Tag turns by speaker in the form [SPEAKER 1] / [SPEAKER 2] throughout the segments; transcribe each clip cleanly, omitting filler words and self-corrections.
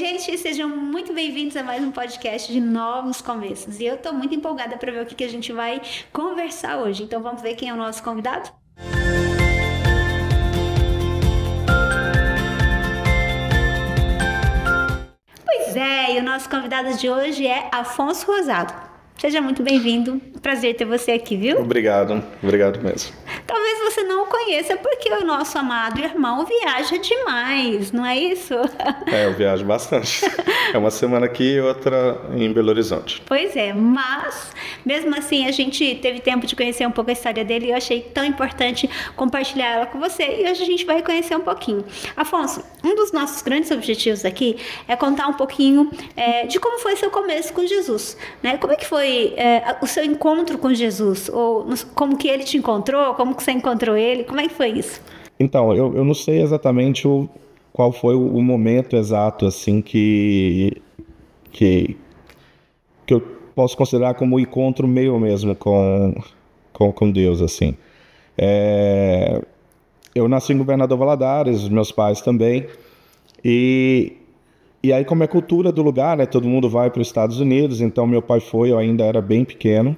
[SPEAKER 1] gente, sejam muito bem-vindos a mais um podcast de novos começos. E eu tô muito empolgada para ver o que a gente vai conversar hoje. Então vamos ver quem é o nosso convidado? Pois é, e o nosso convidado de hoje é Afonso Rosado. Seja muito bem-vindo. Prazer ter você aqui, viu?
[SPEAKER 2] Obrigado mesmo.
[SPEAKER 1] Talvez você não o conheça porque o nosso amado irmão viaja demais, não é isso?
[SPEAKER 2] Eu viajo bastante. É uma semana aqui e outra em Belo Horizonte.
[SPEAKER 1] Pois é, mas mesmo assim a gente teve tempo de conhecer um pouco a história dele e eu achei tão importante compartilhar ela com você e hoje a gente vai conhecer um pouquinho. Afonso, um dos nossos grandes objetivos aqui é contar um pouquinho de como foi seu começo com Jesus, né? Como é que foi o seu encontro com Jesus? Ou como que ele te encontrou? Como que você encontrou ele? Como é que foi isso?
[SPEAKER 2] Então, eu não sei exatamente qual foi o momento exato, assim, que eu posso considerar como um encontro meu mesmo com Deus, assim. Eu nasci em Governador Valadares, meus pais também, e aí, como é cultura do lugar, né, todo mundo vai para os Estados Unidos, então meu pai foi, eu ainda era bem pequeno,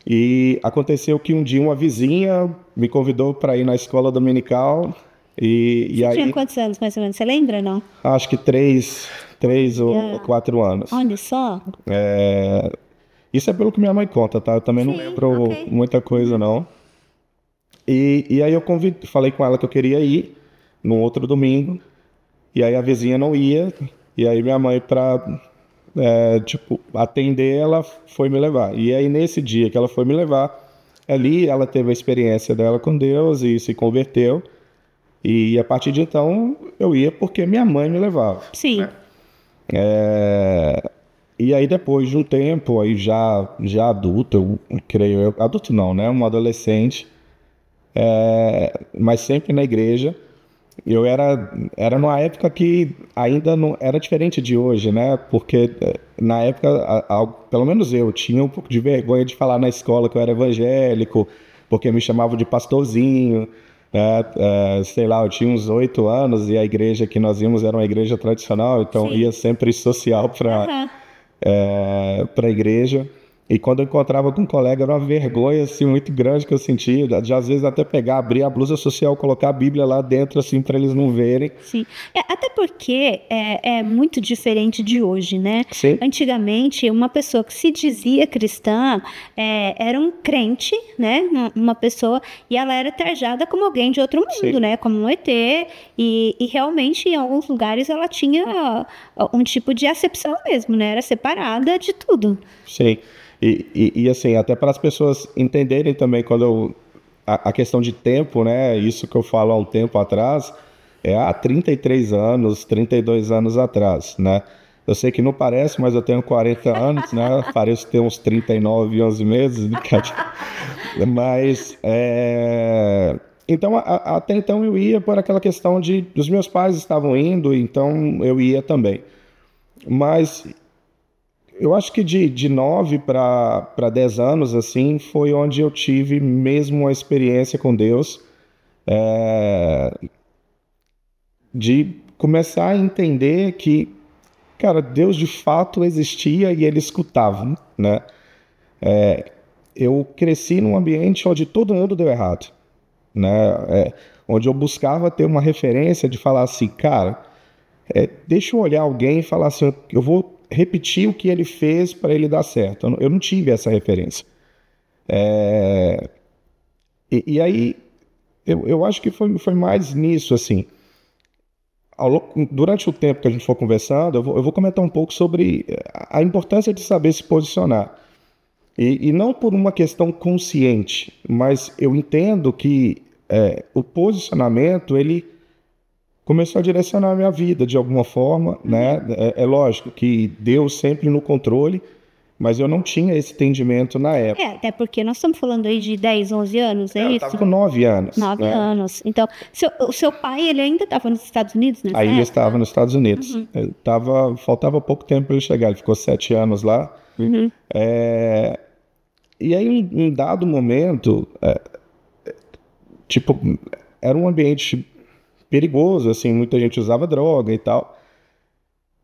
[SPEAKER 2] e aconteceu que um dia uma vizinha me convidou para ir na escola dominical, e aí...
[SPEAKER 1] Tinha quantos anos, mais ou menos? Você lembra, não?
[SPEAKER 2] Acho que 3 ou 4 anos.
[SPEAKER 1] Olha só.
[SPEAKER 2] Isso é pelo que minha mãe conta, tá? Eu também não lembro muita coisa, não. E aí eu falei com ela que eu queria ir no outro domingo, e aí a vizinha não ia, e aí minha mãe, para atender, ela foi me levar. E aí nesse dia que ela foi me levar, ali ela teve a experiência dela com Deus e se converteu. E a partir de então eu ia porque minha mãe me levava.
[SPEAKER 1] Sim.
[SPEAKER 2] Né? E aí depois de um tempo, aí já adulto, eu creio, adulto não, né? Um adolescente, mas sempre na igreja. Eu era numa época que ainda não era diferente de hoje, né? Porque na época, pelo menos eu, tinha um pouco de vergonha de falar na escola que eu era evangélico, porque me chamavam de pastorzinho, né? Sei lá, eu tinha uns 8 anos e a igreja que nós íamos era uma igreja tradicional, então
[SPEAKER 1] Sim.
[SPEAKER 2] ia sempre social para a igreja. E quando eu encontrava com um colega, era uma vergonha assim, muito grande que eu sentia, de às vezes até abrir a blusa social, colocar a Bíblia lá dentro, assim, para eles não verem.
[SPEAKER 1] Sim, até porque é muito diferente de hoje, né?
[SPEAKER 2] Sim.
[SPEAKER 1] Antigamente, uma pessoa que se dizia cristã era um crente, né? Uma pessoa, e ela era trajada como alguém de outro mundo,
[SPEAKER 2] Sim.
[SPEAKER 1] né? Como um ET, e realmente em alguns lugares ela tinha um tipo de acepção mesmo, né? Era separada de tudo.
[SPEAKER 2] Sim. E assim, até para as pessoas entenderem também quando a questão de tempo, né? Isso que eu falo há um tempo atrás, há 33 anos, 32 anos atrás, né? Eu sei que não parece, mas eu tenho 40 anos, né? Pareço ter uns 39 e 11 meses. Mas, então, até então eu ia por aquela questão de... Os meus pais estavam indo, então eu ia também. Mas... Eu acho que de 9 para 10 anos, assim, foi onde eu tive mesmo uma experiência com Deus, de começar a entender que, cara, Deus de fato existia e Ele escutava, né? Eu cresci num ambiente onde todo mundo deu errado, né? Onde eu buscava ter uma referência de falar assim, cara, deixa eu olhar alguém e falar assim, eu vou repetir o que ele fez para ele dar certo. Eu não tive essa referência. E aí, eu acho que foi mais nisso, assim. Durante o tempo que a gente for conversando, eu vou comentar um pouco sobre a importância de saber se posicionar. E não por uma questão consciente, mas eu entendo que o posicionamento, ele começou a direcionar a minha vida de alguma forma, né? É lógico que Deus sempre no controle, mas eu não tinha esse entendimento na época.
[SPEAKER 1] Até porque nós estamos falando aí de 10, 11 anos,
[SPEAKER 2] Eu
[SPEAKER 1] isso?
[SPEAKER 2] estava com 9 anos.
[SPEAKER 1] 9
[SPEAKER 2] né?
[SPEAKER 1] anos. Então, o seu pai, ele ainda estava nos Estados Unidos, né?
[SPEAKER 2] Aí ele estava nos Estados Unidos. Faltava pouco tempo para ele chegar, ele ficou 7 anos lá. E aí, em um dado momento, era um ambiente perigoso, assim, muita gente usava droga e tal.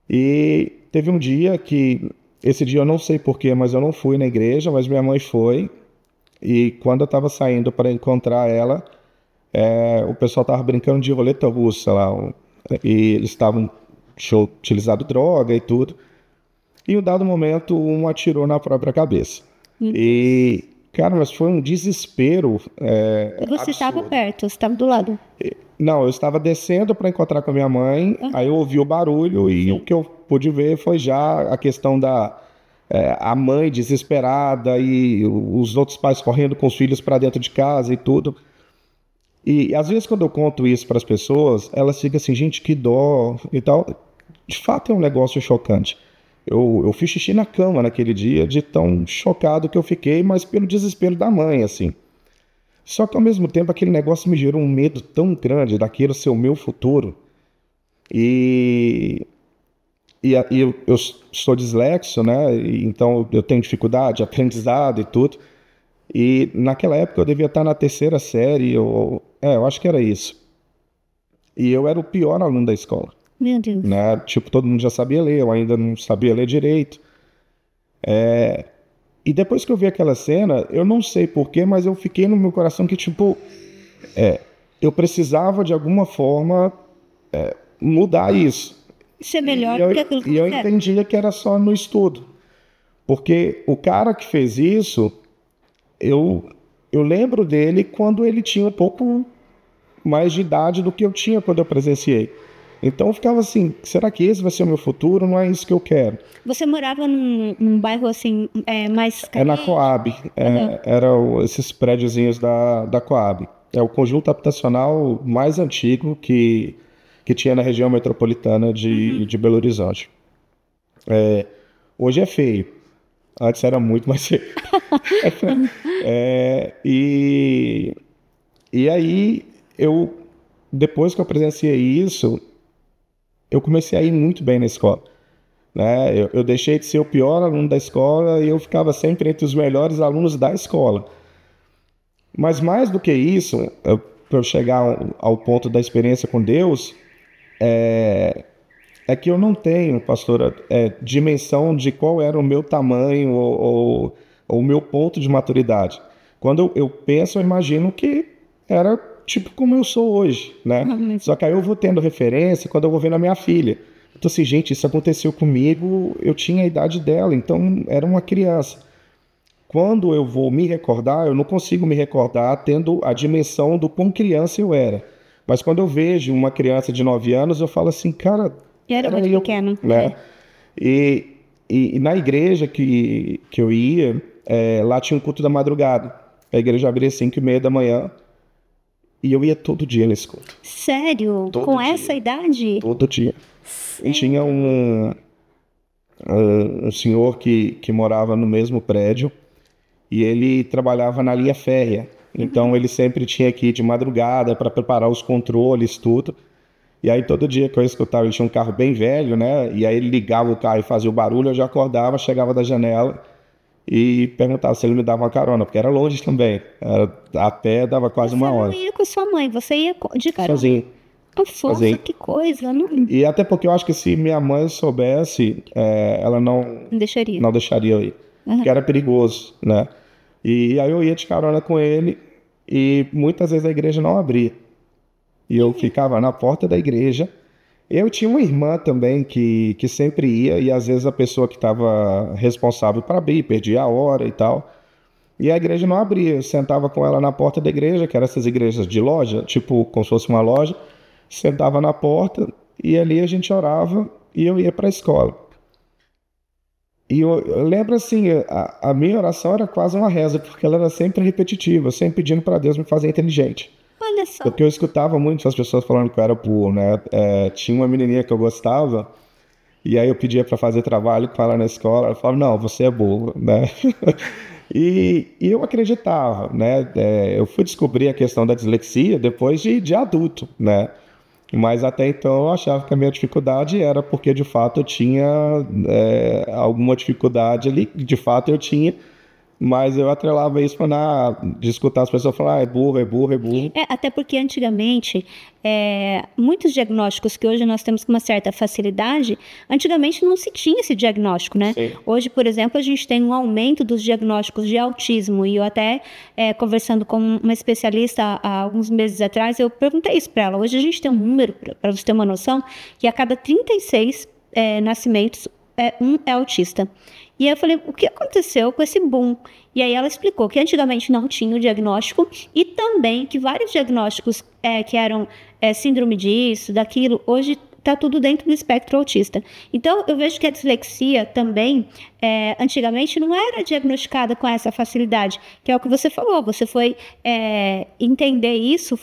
[SPEAKER 2] E teve um dia que, esse dia eu não sei porquê, mas eu não fui na igreja, mas minha mãe foi. E quando eu estava saindo para encontrar ela, o pessoal estava brincando de roleta russa lá. E eles estavam utilizando droga e tudo. E em um dado momento, um atirou na própria cabeça. E, cara, mas foi um desespero
[SPEAKER 1] Você estava
[SPEAKER 2] absurdo.
[SPEAKER 1] perto, você estava do lado.
[SPEAKER 2] Não, eu estava descendo para encontrar com a minha mãe, aí eu ouvi o barulho e o que eu pude ver foi já a questão da a mãe desesperada e os outros pais correndo com os filhos para dentro de casa e tudo. E às vezes quando eu conto isso para as pessoas, elas ficam assim, gente, que dó e tal. De fato é um negócio chocante. Eu fiz xixi na cama naquele dia, de tão chocado que eu fiquei, mas pelo desespero da mãe, assim. Só que ao mesmo tempo aquele negócio me gerou um medo tão grande daquilo ser o meu futuro. E, eu sou dislexo, né? Então eu tenho dificuldade de aprendizado e tudo. E naquela época eu devia estar na terceira série, eu acho que era isso. E eu era o pior aluno da escola,
[SPEAKER 1] Meu Deus.
[SPEAKER 2] né? Tipo, todo mundo já sabia ler, eu ainda não sabia ler direito. E depois que eu vi aquela cena, eu não sei porquê, mas eu fiquei no meu coração que, tipo, eu precisava de alguma forma mudar isso.
[SPEAKER 1] Isso é melhor do que aquilo que
[SPEAKER 2] E eu
[SPEAKER 1] você era.
[SPEAKER 2] entendia que era só no estudo. Porque o cara que fez isso, eu lembro dele quando ele tinha um pouco mais de idade do que eu tinha quando eu presenciei. Então eu ficava assim, será que esse vai ser o meu futuro? Não é isso que eu quero.
[SPEAKER 1] Você morava num bairro assim, mais
[SPEAKER 2] É na
[SPEAKER 1] carente?
[SPEAKER 2] Coab, eram esses prédiozinhos da Coab. É o conjunto habitacional mais antigo que tinha na região metropolitana de Belo Horizonte. Hoje é feio, antes era muito mais feio. E aí, depois que eu presenciei isso, eu comecei a ir muito bem na escola, né? Eu deixei de ser o pior aluno da escola e eu ficava sempre entre os melhores alunos da escola. Mas mais do que isso, para eu chegar ao ponto da experiência com Deus, é que eu não tenho, pastora, dimensão de qual era o meu tamanho ou o meu ponto de maturidade. Quando eu penso, eu imagino que era tipo como eu sou hoje, né? Só que aí eu vou tendo referência quando eu vou vendo a minha filha. Então assim, gente, isso aconteceu comigo, eu tinha a idade dela, então era uma criança. Quando eu vou me recordar, eu não consigo me recordar tendo a dimensão do quão criança eu era. Mas quando eu vejo uma criança de 9 anos, eu falo assim, cara,
[SPEAKER 1] Era muito
[SPEAKER 2] eu,
[SPEAKER 1] pequeno.
[SPEAKER 2] né? E na igreja que eu ia, lá tinha um culto da madrugada. A igreja abria às 5:30 da manhã e eu ia todo dia nesse culto.
[SPEAKER 1] Sério?
[SPEAKER 2] Todo
[SPEAKER 1] Com
[SPEAKER 2] dia.
[SPEAKER 1] essa idade?
[SPEAKER 2] Todo dia. E tinha um senhor que morava no mesmo prédio e ele trabalhava na linha férrea. Então ele sempre tinha que ir de madrugada para preparar os controles, tudo. E aí todo dia que eu escutava, ele tinha um carro bem velho, né? E aí ele ligava o carro e fazia o barulho, eu já acordava, chegava da janela e perguntava se ele me dava uma carona, porque era longe também. A pé dava quase uma
[SPEAKER 1] Você
[SPEAKER 2] hora.
[SPEAKER 1] não ia com sua mãe, você ia de carona.
[SPEAKER 2] Sozinho.
[SPEAKER 1] Nossa,
[SPEAKER 2] sozinho.
[SPEAKER 1] que coisa. Não
[SPEAKER 2] E até porque eu acho que se minha mãe soubesse, ela não
[SPEAKER 1] deixaria.
[SPEAKER 2] deixaria eu ir. Porque era perigoso, né? E aí eu ia de carona com ele e muitas vezes a igreja não abria. E eu ficava na porta da igreja. Eu tinha uma irmã também que sempre ia, e às vezes a pessoa que estava responsável para abrir perdia a hora e tal. E a igreja não abria. Eu sentava com ela na porta da igreja, que eram essas igrejas de loja, tipo como se fosse uma loja. Sentava na porta e ali a gente orava e eu ia para a escola. E eu lembro assim, a minha oração era quase uma reza, porque ela era sempre repetitiva, sempre pedindo para Deus me fazer inteligente.
[SPEAKER 1] Olha só.
[SPEAKER 2] Porque eu escutava muito as pessoas falando que eu era burro, né? Tinha uma menininha que eu gostava, e aí eu pedia para fazer trabalho com ela na escola, ela falava, não, você é burro, né? E eu acreditava, né? Eu fui descobrir a questão da dislexia depois de adulto, né? Mas até então eu achava que a minha dificuldade era porque de fato eu tinha alguma dificuldade ali, de fato eu tinha mas eu atrelava isso de escutar as pessoas falar, é burro, é burro, é burro.
[SPEAKER 1] Até porque antigamente, muitos diagnósticos que hoje nós temos com uma certa facilidade, antigamente não se tinha esse diagnóstico, né?
[SPEAKER 2] Sim.
[SPEAKER 1] Hoje, por exemplo, a gente tem um aumento dos diagnósticos de autismo, e eu até, conversando com uma especialista há alguns meses atrás, eu perguntei isso para ela. Hoje a gente tem um número, para você ter uma noção, que a cada 36 nascimentos, um é autista. E aí eu falei, o que aconteceu com esse boom? E aí ela explicou que antigamente não tinha o diagnóstico e também que vários diagnósticos que eram síndrome disso, daquilo, hoje está tudo dentro do espectro autista. Então, eu vejo que a dislexia também, antigamente, não era diagnosticada com essa facilidade, que é o que você falou. Você foi entender isso,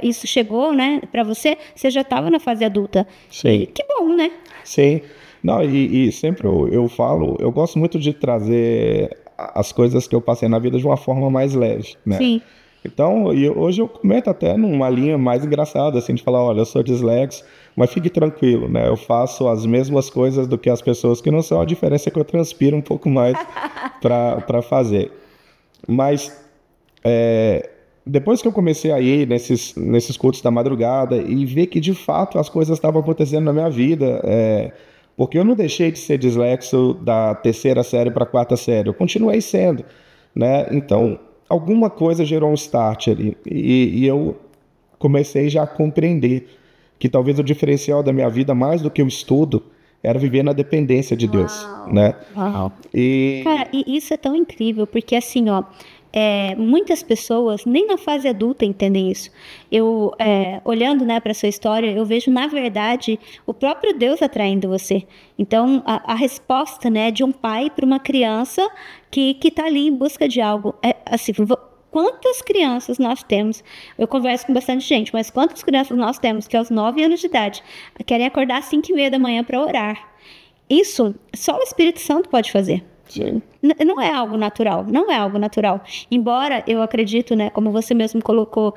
[SPEAKER 1] isso chegou, né, para você, você já estava na fase adulta.
[SPEAKER 2] Sim.
[SPEAKER 1] E que bom, né?
[SPEAKER 2] Sim. Não, e sempre eu falo, eu gosto muito de trazer as coisas que eu passei na vida de uma forma mais leve, né?
[SPEAKER 1] Sim.
[SPEAKER 2] Então, hoje eu comento até numa linha mais engraçada, assim, de falar, olha, eu sou dislexo, mas fique tranquilo, né? Eu faço as mesmas coisas do que as pessoas que não são, a diferença é que eu transpiro um pouco mais para fazer. Mas, depois que eu comecei a ir nesses cultos da madrugada e ver que, de fato, as coisas estavam acontecendo na minha vida, porque eu não deixei de ser dislexo da 3ª série para a 4ª série, eu continuei sendo, né? Então, alguma coisa gerou um start ali, e eu comecei já a compreender que talvez o diferencial da minha vida, mais do que o estudo, era viver na dependência de Deus, né?
[SPEAKER 1] Uau. Cara, e isso é tão incrível, porque assim, ó, muitas pessoas, nem na fase adulta, entendem isso. Eu, olhando, né, para sua história, eu vejo, na verdade, o próprio Deus atraindo você. Então, a resposta, né, de um pai para uma criança que está ali em busca de algo. Assim, quantas crianças nós temos? Eu converso com bastante gente, mas quantas crianças nós temos que aos 9 anos de idade querem acordar às 5:30 da manhã para orar? Isso só o Espírito Santo pode fazer.
[SPEAKER 2] Sim.
[SPEAKER 1] Não é algo natural, não é algo natural. Embora eu acredito, né, como você mesmo colocou,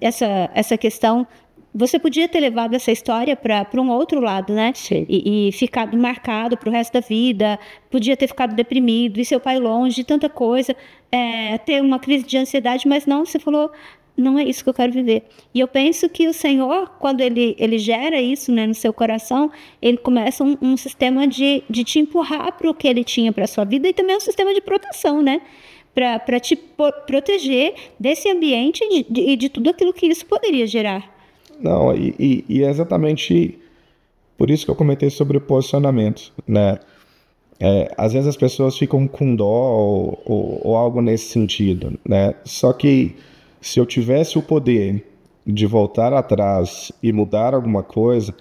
[SPEAKER 1] essa questão, você podia ter levado essa história para um outro lado, né?
[SPEAKER 2] Sim.
[SPEAKER 1] E ficado marcado para o resto da vida, podia ter ficado deprimido, e seu pai longe, tanta coisa, ter uma crise de ansiedade, mas não, você falou, não é isso que eu quero viver. E eu penso que o Senhor, quando ele gera isso, né, no seu coração, ele começa um sistema de te empurrar para o que ele tinha para a sua vida, e também um sistema de proteção, né? Para te proteger desse ambiente e de tudo aquilo que isso poderia gerar.
[SPEAKER 2] Não, e é exatamente por isso que eu comentei sobre o posicionamento, né? Às vezes as pessoas ficam com dó ou algo nesse sentido, né? Só que se eu tivesse o poder de voltar atrás e mudar alguma coisa,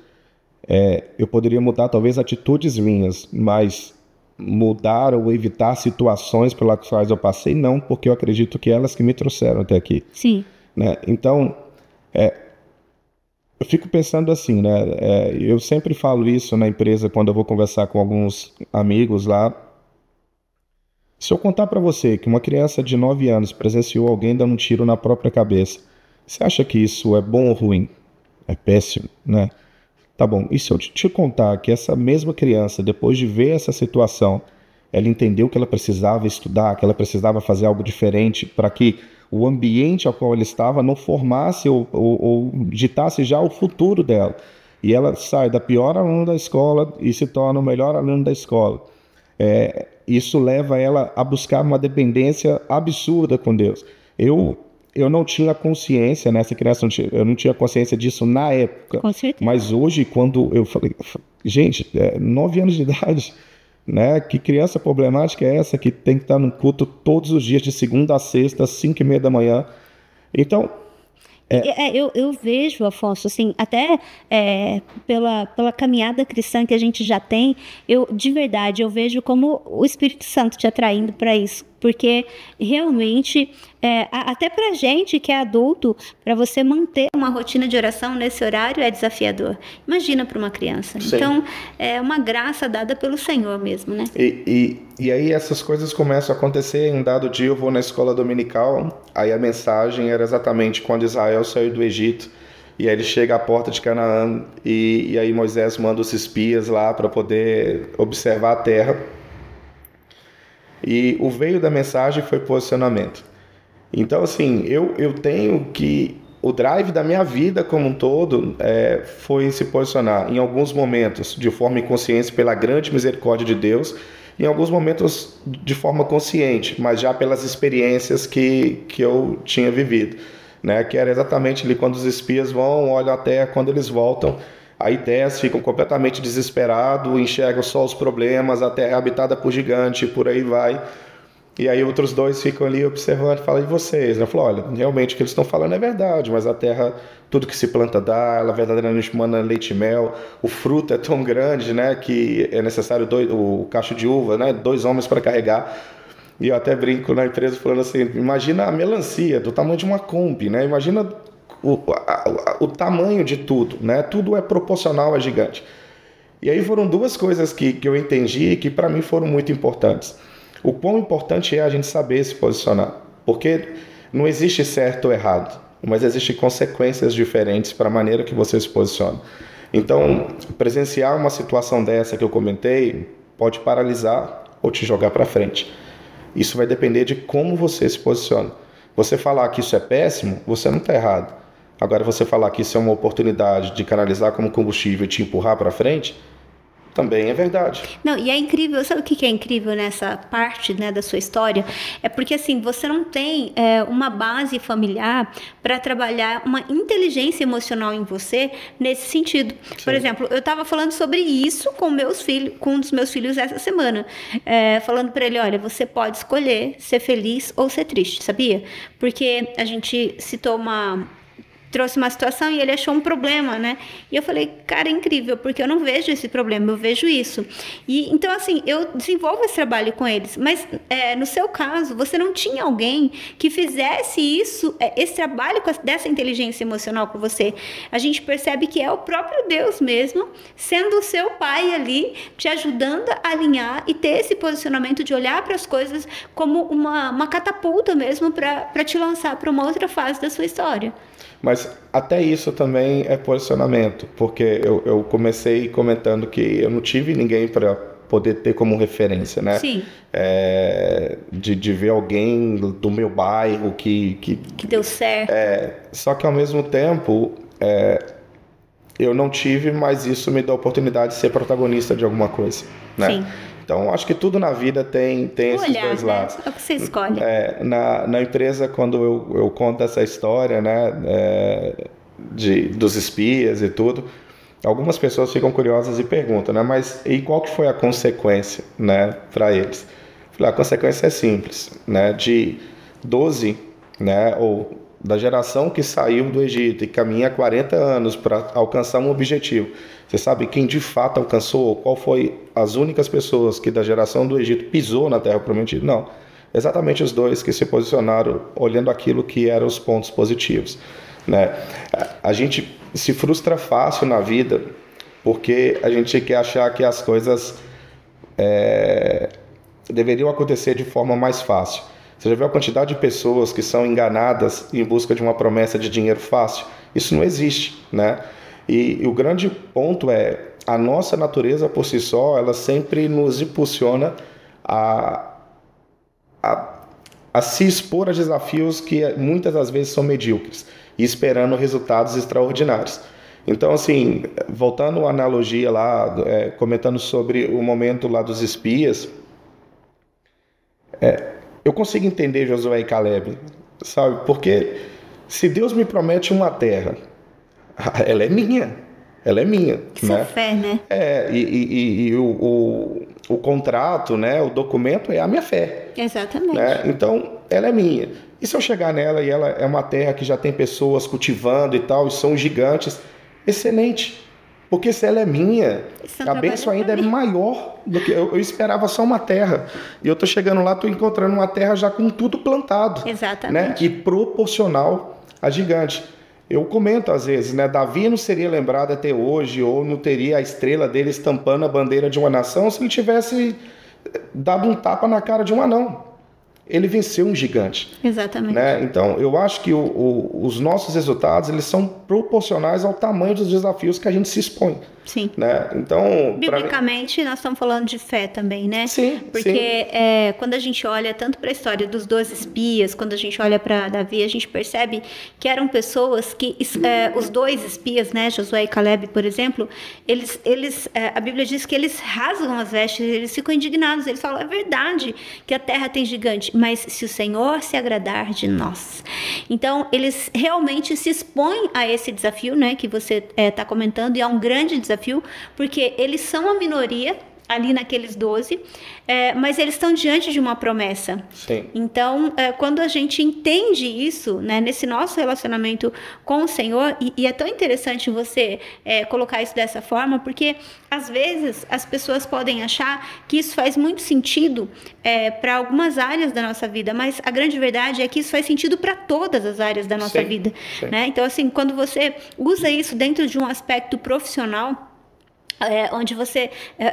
[SPEAKER 2] eu poderia mudar talvez atitudes minhas, mas mudar ou evitar situações pelas quais eu passei, não, porque eu acredito que elas que me trouxeram até aqui.
[SPEAKER 1] Sim.
[SPEAKER 2] Né? Então, eu fico pensando assim, né? Eu sempre falo isso na empresa quando eu vou conversar com alguns amigos lá. Se eu contar para você que uma criança de 9 anos presenciou alguém dando um tiro na própria cabeça, você acha que isso é bom ou ruim? É péssimo, né? Tá bom, e se eu te contar que essa mesma criança, depois de ver essa situação, ela entendeu que ela precisava estudar, que ela precisava fazer algo diferente para que o ambiente ao qual ela estava não formasse ou ditasse já o futuro dela. E ela sai da pior aluna da escola e se torna o melhor aluno da escola. Isso leva ela a buscar uma dependência absurda com Deus. Eu não tinha consciência, né? Essa criança, eu não tinha consciência disso na época.
[SPEAKER 1] Com certeza.
[SPEAKER 2] Mas hoje, quando eu falei, gente, 9 anos de idade, né? Que criança problemática é essa que tem que estar no culto todos os dias, de segunda a sexta, às 5:30 da manhã? Então,
[SPEAKER 1] eu vejo, Afonso, assim, até pela caminhada cristã que a gente já tem, de verdade, eu vejo como o Espírito Santo te atraindo para isso, porque realmente, até para gente que é adulto, para você manter uma rotina de oração nesse horário é desafiador. Imagina para uma criança.
[SPEAKER 2] Sim.
[SPEAKER 1] Então, é uma graça dada pelo Senhor mesmo, né?
[SPEAKER 2] E aí essas coisas começam a acontecer. Um dado dia eu vou na escola dominical, aí a mensagem era exatamente quando Israel saiu do Egito, e aí ele chega à porta de Canaã, e aí Moisés manda os espias lá para poder observar a terra. E o veio da mensagem foi posicionamento. Então, assim, eu tenho que... O drive da minha vida como um todo foi se posicionar em alguns momentos de forma inconsciente pela grande misericórdia de Deus, em alguns momentos de forma consciente, mas já pelas experiências que eu tinha vivido, né? Que era exatamente ali quando os espias vão, olham a terra, quando eles voltam, aí desce, ficam completamente desesperados, enxergam só os problemas, a terra é habitada por gigante, por aí vai. E aí outros dois ficam ali observando e falam, e vocês? Eu falo, olha, realmente o que eles estão falando é verdade, mas a terra, tudo que se planta dá, ela verdadeiramente manda leite e mel, o fruto é tão grande, né, que é necessário o cacho de uva, né, 2 homens para carregar. E eu até brinco na empresa falando assim, imagina a melancia do tamanho de uma Kombi, né, imagina o tamanho de tudo, né, tudo é proporcional a gigante. E aí foram 2 coisas que eu entendi e que para mim foram muito importantes. O quão importante é a gente saber se posicionar, porque não existe certo ou errado, mas existem consequências diferentes para a maneira que você se posiciona. Então, presenciar uma situação dessa que eu comentei pode paralisar ou te jogar para frente. Isso vai depender de como você se posiciona. Você falar que isso é péssimo, você não está errado. Agora, você falar que isso é uma oportunidade de canalizar como combustível e te empurrar para frente, também é verdade.
[SPEAKER 1] Não, e é incrível, sabe o que é incrível nessa parte, né, da sua história? É porque, assim, você não tem uma base familiar para trabalhar uma inteligência emocional em você nesse sentido. Sim. Por exemplo, eu estava falando sobre isso com meus filhos, com um dos meus filhos essa semana, falando para ele, olha, você pode escolher ser feliz ou ser triste, sabia? Porque a gente trouxe uma situação e ele achou um problema, né? E eu falei, cara, é incrível, porque eu não vejo esse problema, eu vejo isso. E então, assim, eu desenvolvo esse trabalho com eles, mas no seu caso, você não tinha alguém que fizesse isso, esse trabalho dessa inteligência emocional com você. A gente percebe que é o próprio Deus mesmo, sendo o seu pai ali, te ajudando a alinhar e ter esse posicionamento de olhar para as coisas como uma catapulta mesmo para te lançar para uma outra fase da sua história.
[SPEAKER 2] Mas até isso também é posicionamento, porque eu comecei comentando que eu não tive ninguém para poder ter como referência, né?
[SPEAKER 1] Sim.
[SPEAKER 2] De ver alguém do meu bairro que
[SPEAKER 1] deu certo.
[SPEAKER 2] Só que ao mesmo tempo eu não tive, mas isso me dá a oportunidade de ser protagonista de alguma coisa, né? Sim. Então, acho que tudo na vida tem esses dois lados.
[SPEAKER 1] É o que você escolhe.
[SPEAKER 2] Na empresa, quando eu conto essa história, né, dos espias e tudo, algumas pessoas ficam curiosas e perguntam, né, mas e qual que foi a consequência, né, para eles? A consequência é simples, né, de 12, né, ou da geração que saiu do Egito e caminha 40 anos para alcançar um objetivo. Você sabe quem de fato alcançou? Qual foi as únicas pessoas que da geração do Egito pisou na Terra Prometida? Não. Exatamente os 2 que se posicionaram olhando aquilo que eram os pontos positivos, né? A gente se frustra fácil na vida porque a gente quer achar que as coisas deveriam acontecer de forma mais fácil. Você já viu a quantidade de pessoas que são enganadas em busca de uma promessa de dinheiro fácil? Isso não existe, né? E o grande ponto é, a nossa natureza por si só, ela sempre nos impulsiona a se expor a desafios que muitas das vezes são medíocres e esperando resultados extraordinários. Então, assim, voltando à analogia lá, comentando sobre o momento lá dos espias, eu consigo entender Josué e Caleb, sabe? Porque se Deus me promete uma terra, ela é minha.
[SPEAKER 1] Isso, né? É fé, né?
[SPEAKER 2] E o contrato, né? O documento é a minha fé.
[SPEAKER 1] Exatamente.
[SPEAKER 2] Né? Então, ela é minha. E se eu chegar nela e ela é uma terra que já tem pessoas cultivando e tal, e são gigantes, excelente. Porque se ela é minha, a bênção ainda é maior do que eu esperava só uma terra. E eu estou chegando lá, estou encontrando uma terra já com tudo plantado.
[SPEAKER 1] Exatamente.
[SPEAKER 2] Né? E proporcional a gigante. Eu comento às vezes, né? Davi não seria lembrado até hoje, ou não teria a estrela dele estampando a bandeira de uma nação se ele tivesse dado um tapa na cara de um anão. Ele venceu um gigante.
[SPEAKER 1] Exatamente.
[SPEAKER 2] Né? Então, eu acho que os nossos resultados, eles são proporcionais ao tamanho dos desafios que a gente se expõe.
[SPEAKER 1] Sim.
[SPEAKER 2] Né? Então,
[SPEAKER 1] biblicamente, nós estamos falando de fé também, né?
[SPEAKER 2] Sim,
[SPEAKER 1] porque quando a gente olha tanto para a história dos 12 espias, quando a gente olha para Davi, a gente percebe que eram pessoas que, os 2 espias, né, Josué e Caleb, por exemplo, a Bíblia diz que eles rasgam as vestes, eles ficam indignados, eles falam, é verdade que a terra tem gigante, mas se o Senhor se agradar de nós. Então, eles realmente se expõem a esse desafio, né, que você está comentando, e é um grande desafio, porque eles são a minoria ali naqueles 12, mas eles estão diante de uma promessa.
[SPEAKER 2] Sim.
[SPEAKER 1] Então, quando a gente entende isso, né, nesse nosso relacionamento com o Senhor, e é tão interessante você colocar isso dessa forma, porque às vezes as pessoas podem achar que isso faz muito sentido para algumas áreas da nossa vida, mas a grande verdade é que isso faz sentido para todas as áreas da nossa vida. Né? Então, assim, quando você usa isso dentro de um aspecto profissional, onde você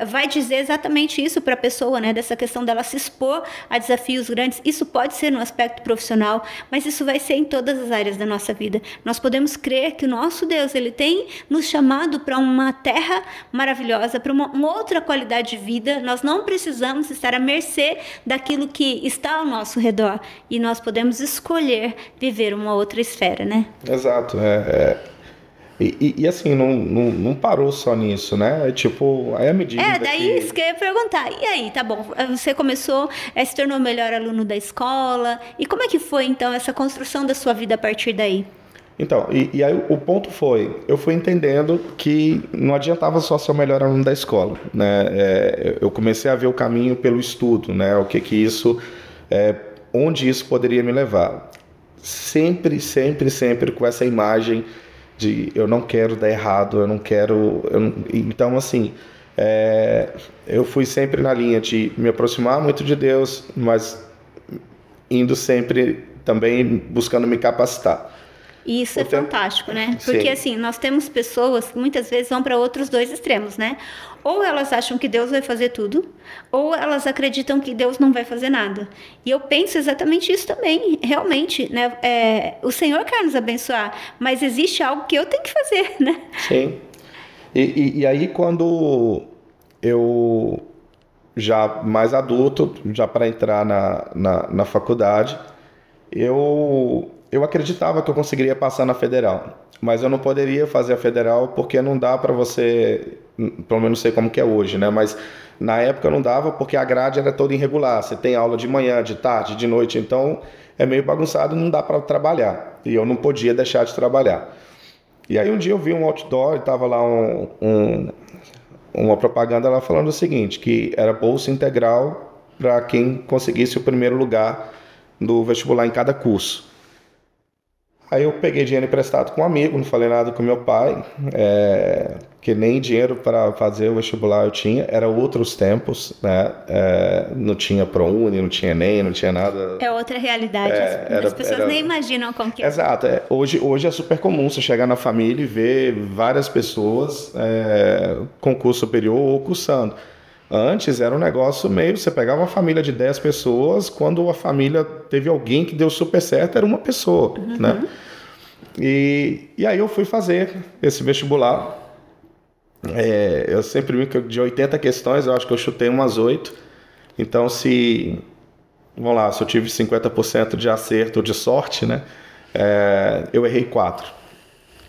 [SPEAKER 1] vai dizer exatamente isso para a pessoa, né, dessa questão dela se expor a desafios grandes, isso pode ser no aspecto profissional, mas isso vai ser em todas as áreas da nossa vida. Nós podemos crer que o nosso Deus, ele tem nos chamado para uma terra maravilhosa, para uma outra qualidade de vida. Nós não precisamos estar à mercê daquilo que está ao nosso redor, e nós podemos escolher viver uma outra esfera, né?
[SPEAKER 2] Exato, E assim, não parou só nisso, né? Tipo, aí à medida
[SPEAKER 1] daí isso que eu ia perguntar. E aí, tá bom, você começou, se tornou o melhor aluno da escola, e como é que foi, então, essa construção da sua vida a partir daí?
[SPEAKER 2] Então, e aí o ponto foi, eu fui entendendo que não adiantava só ser o melhor aluno da escola, né? Eu comecei a ver o caminho pelo estudo, né? O que isso, onde isso poderia me levar. Sempre com essa imagem de eu não quero dar errado, eu não quero... Então, assim, eu fui sempre na linha de me aproximar muito de Deus, mas indo sempre também buscando me capacitar.
[SPEAKER 1] E isso é fantástico, né? Porque, assim, nós temos pessoas que muitas vezes vão para outros 2 extremos, né? Ou elas acham que Deus vai fazer tudo, ou elas acreditam que Deus não vai fazer nada. E eu penso exatamente isso também, realmente, né? O Senhor quer nos abençoar, mas existe algo que eu tenho que fazer, né?
[SPEAKER 2] Sim. E aí, quando eu, já mais adulto, já para entrar na faculdade, eu acreditava que eu conseguiria passar na federal, mas eu não poderia fazer a federal porque não dá para você, pelo menos não sei como que é hoje, né? Mas na época não dava porque a grade era toda irregular. Você tem aula de manhã, de tarde, de noite, então é meio bagunçado e não dá para trabalhar. E eu não podia deixar de trabalhar. E aí um dia eu vi um outdoor, estava lá uma propaganda lá falando o seguinte, que era bolsa integral para quem conseguisse o primeiro lugar do vestibular em cada curso. Aí eu peguei dinheiro emprestado com um amigo, não falei nada com meu pai, que nem dinheiro para fazer o vestibular eu tinha, era outros tempos, né? Não tinha ProUni, não tinha Enem, não tinha nada.
[SPEAKER 1] É outra realidade, as pessoas nem imaginam como que é.
[SPEAKER 2] Exato, hoje é super comum você chegar na família e ver várias pessoas com curso superior ou cursando. Antes era um negócio meio, você pegava uma família de 10 pessoas, quando a família teve alguém que deu super certo, era uma pessoa, né? E aí eu fui fazer esse vestibular. Eu sempre vi que de 80 questões, eu acho que eu chutei umas 8. Então, vamos lá, se eu tive 50% de acerto ou de sorte, né? Eu errei 4.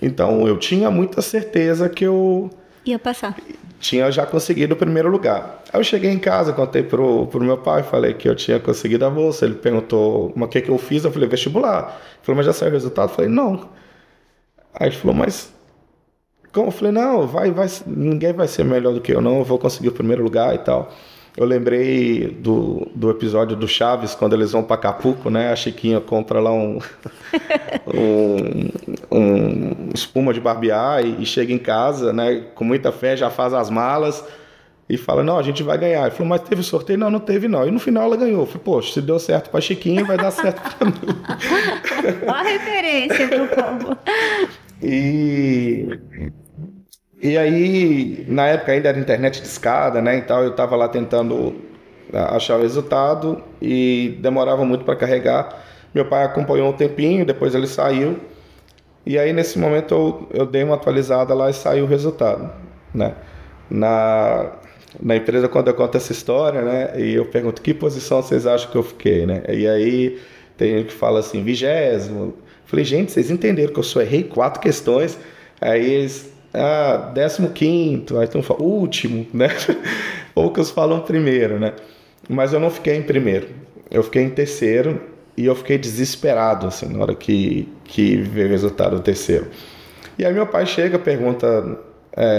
[SPEAKER 2] Então, eu tinha muita certeza que eu
[SPEAKER 1] ia passar.
[SPEAKER 2] Tinha já conseguido o primeiro lugar. Aí eu cheguei em casa, contei pro meu pai, falei que eu tinha conseguido a bolsa. Ele perguntou, mas o que eu fiz? Eu falei, vestibular. Ele falou, mas já saiu o resultado? Eu falei, não. Aí ele falou, mas como? Eu falei, não, ninguém vai ser melhor do que eu, não. Eu vou conseguir o primeiro lugar e tal. Eu lembrei do episódio do Chaves, quando eles vão para Acapulco, né? A Chiquinha compra lá um espuma de barbear e chega em casa, né? Com muita fé, já faz as malas e fala, não, a gente vai ganhar. Ele falou, mas teve sorteio? Não, não teve não. E no final ela ganhou. Eu falei, poxa, se deu certo para Chiquinha, vai dar certo para mim.
[SPEAKER 1] Olha a referência pro povo.
[SPEAKER 2] E aí, na época ainda era internet discada, né? Então eu estava lá tentando achar o resultado e demorava muito para carregar. Meu pai acompanhou um tempinho, depois ele saiu. E aí, nesse momento, eu dei uma atualizada lá e saiu o resultado, né? Na empresa, quando eu conto essa história, né? E eu pergunto, que posição vocês acham que eu fiquei, né? E aí, tem gente que fala assim, 20º. Falei, gente, vocês entenderam que eu só errei 4 questões. Aí eles, 15º. Aí então fala, último, né? Poucos falam primeiro, né? Mas eu não fiquei em primeiro. Eu fiquei em terceiro e eu fiquei desesperado, assim, na hora que veio o resultado do terceiro. E aí meu pai chega, pergunta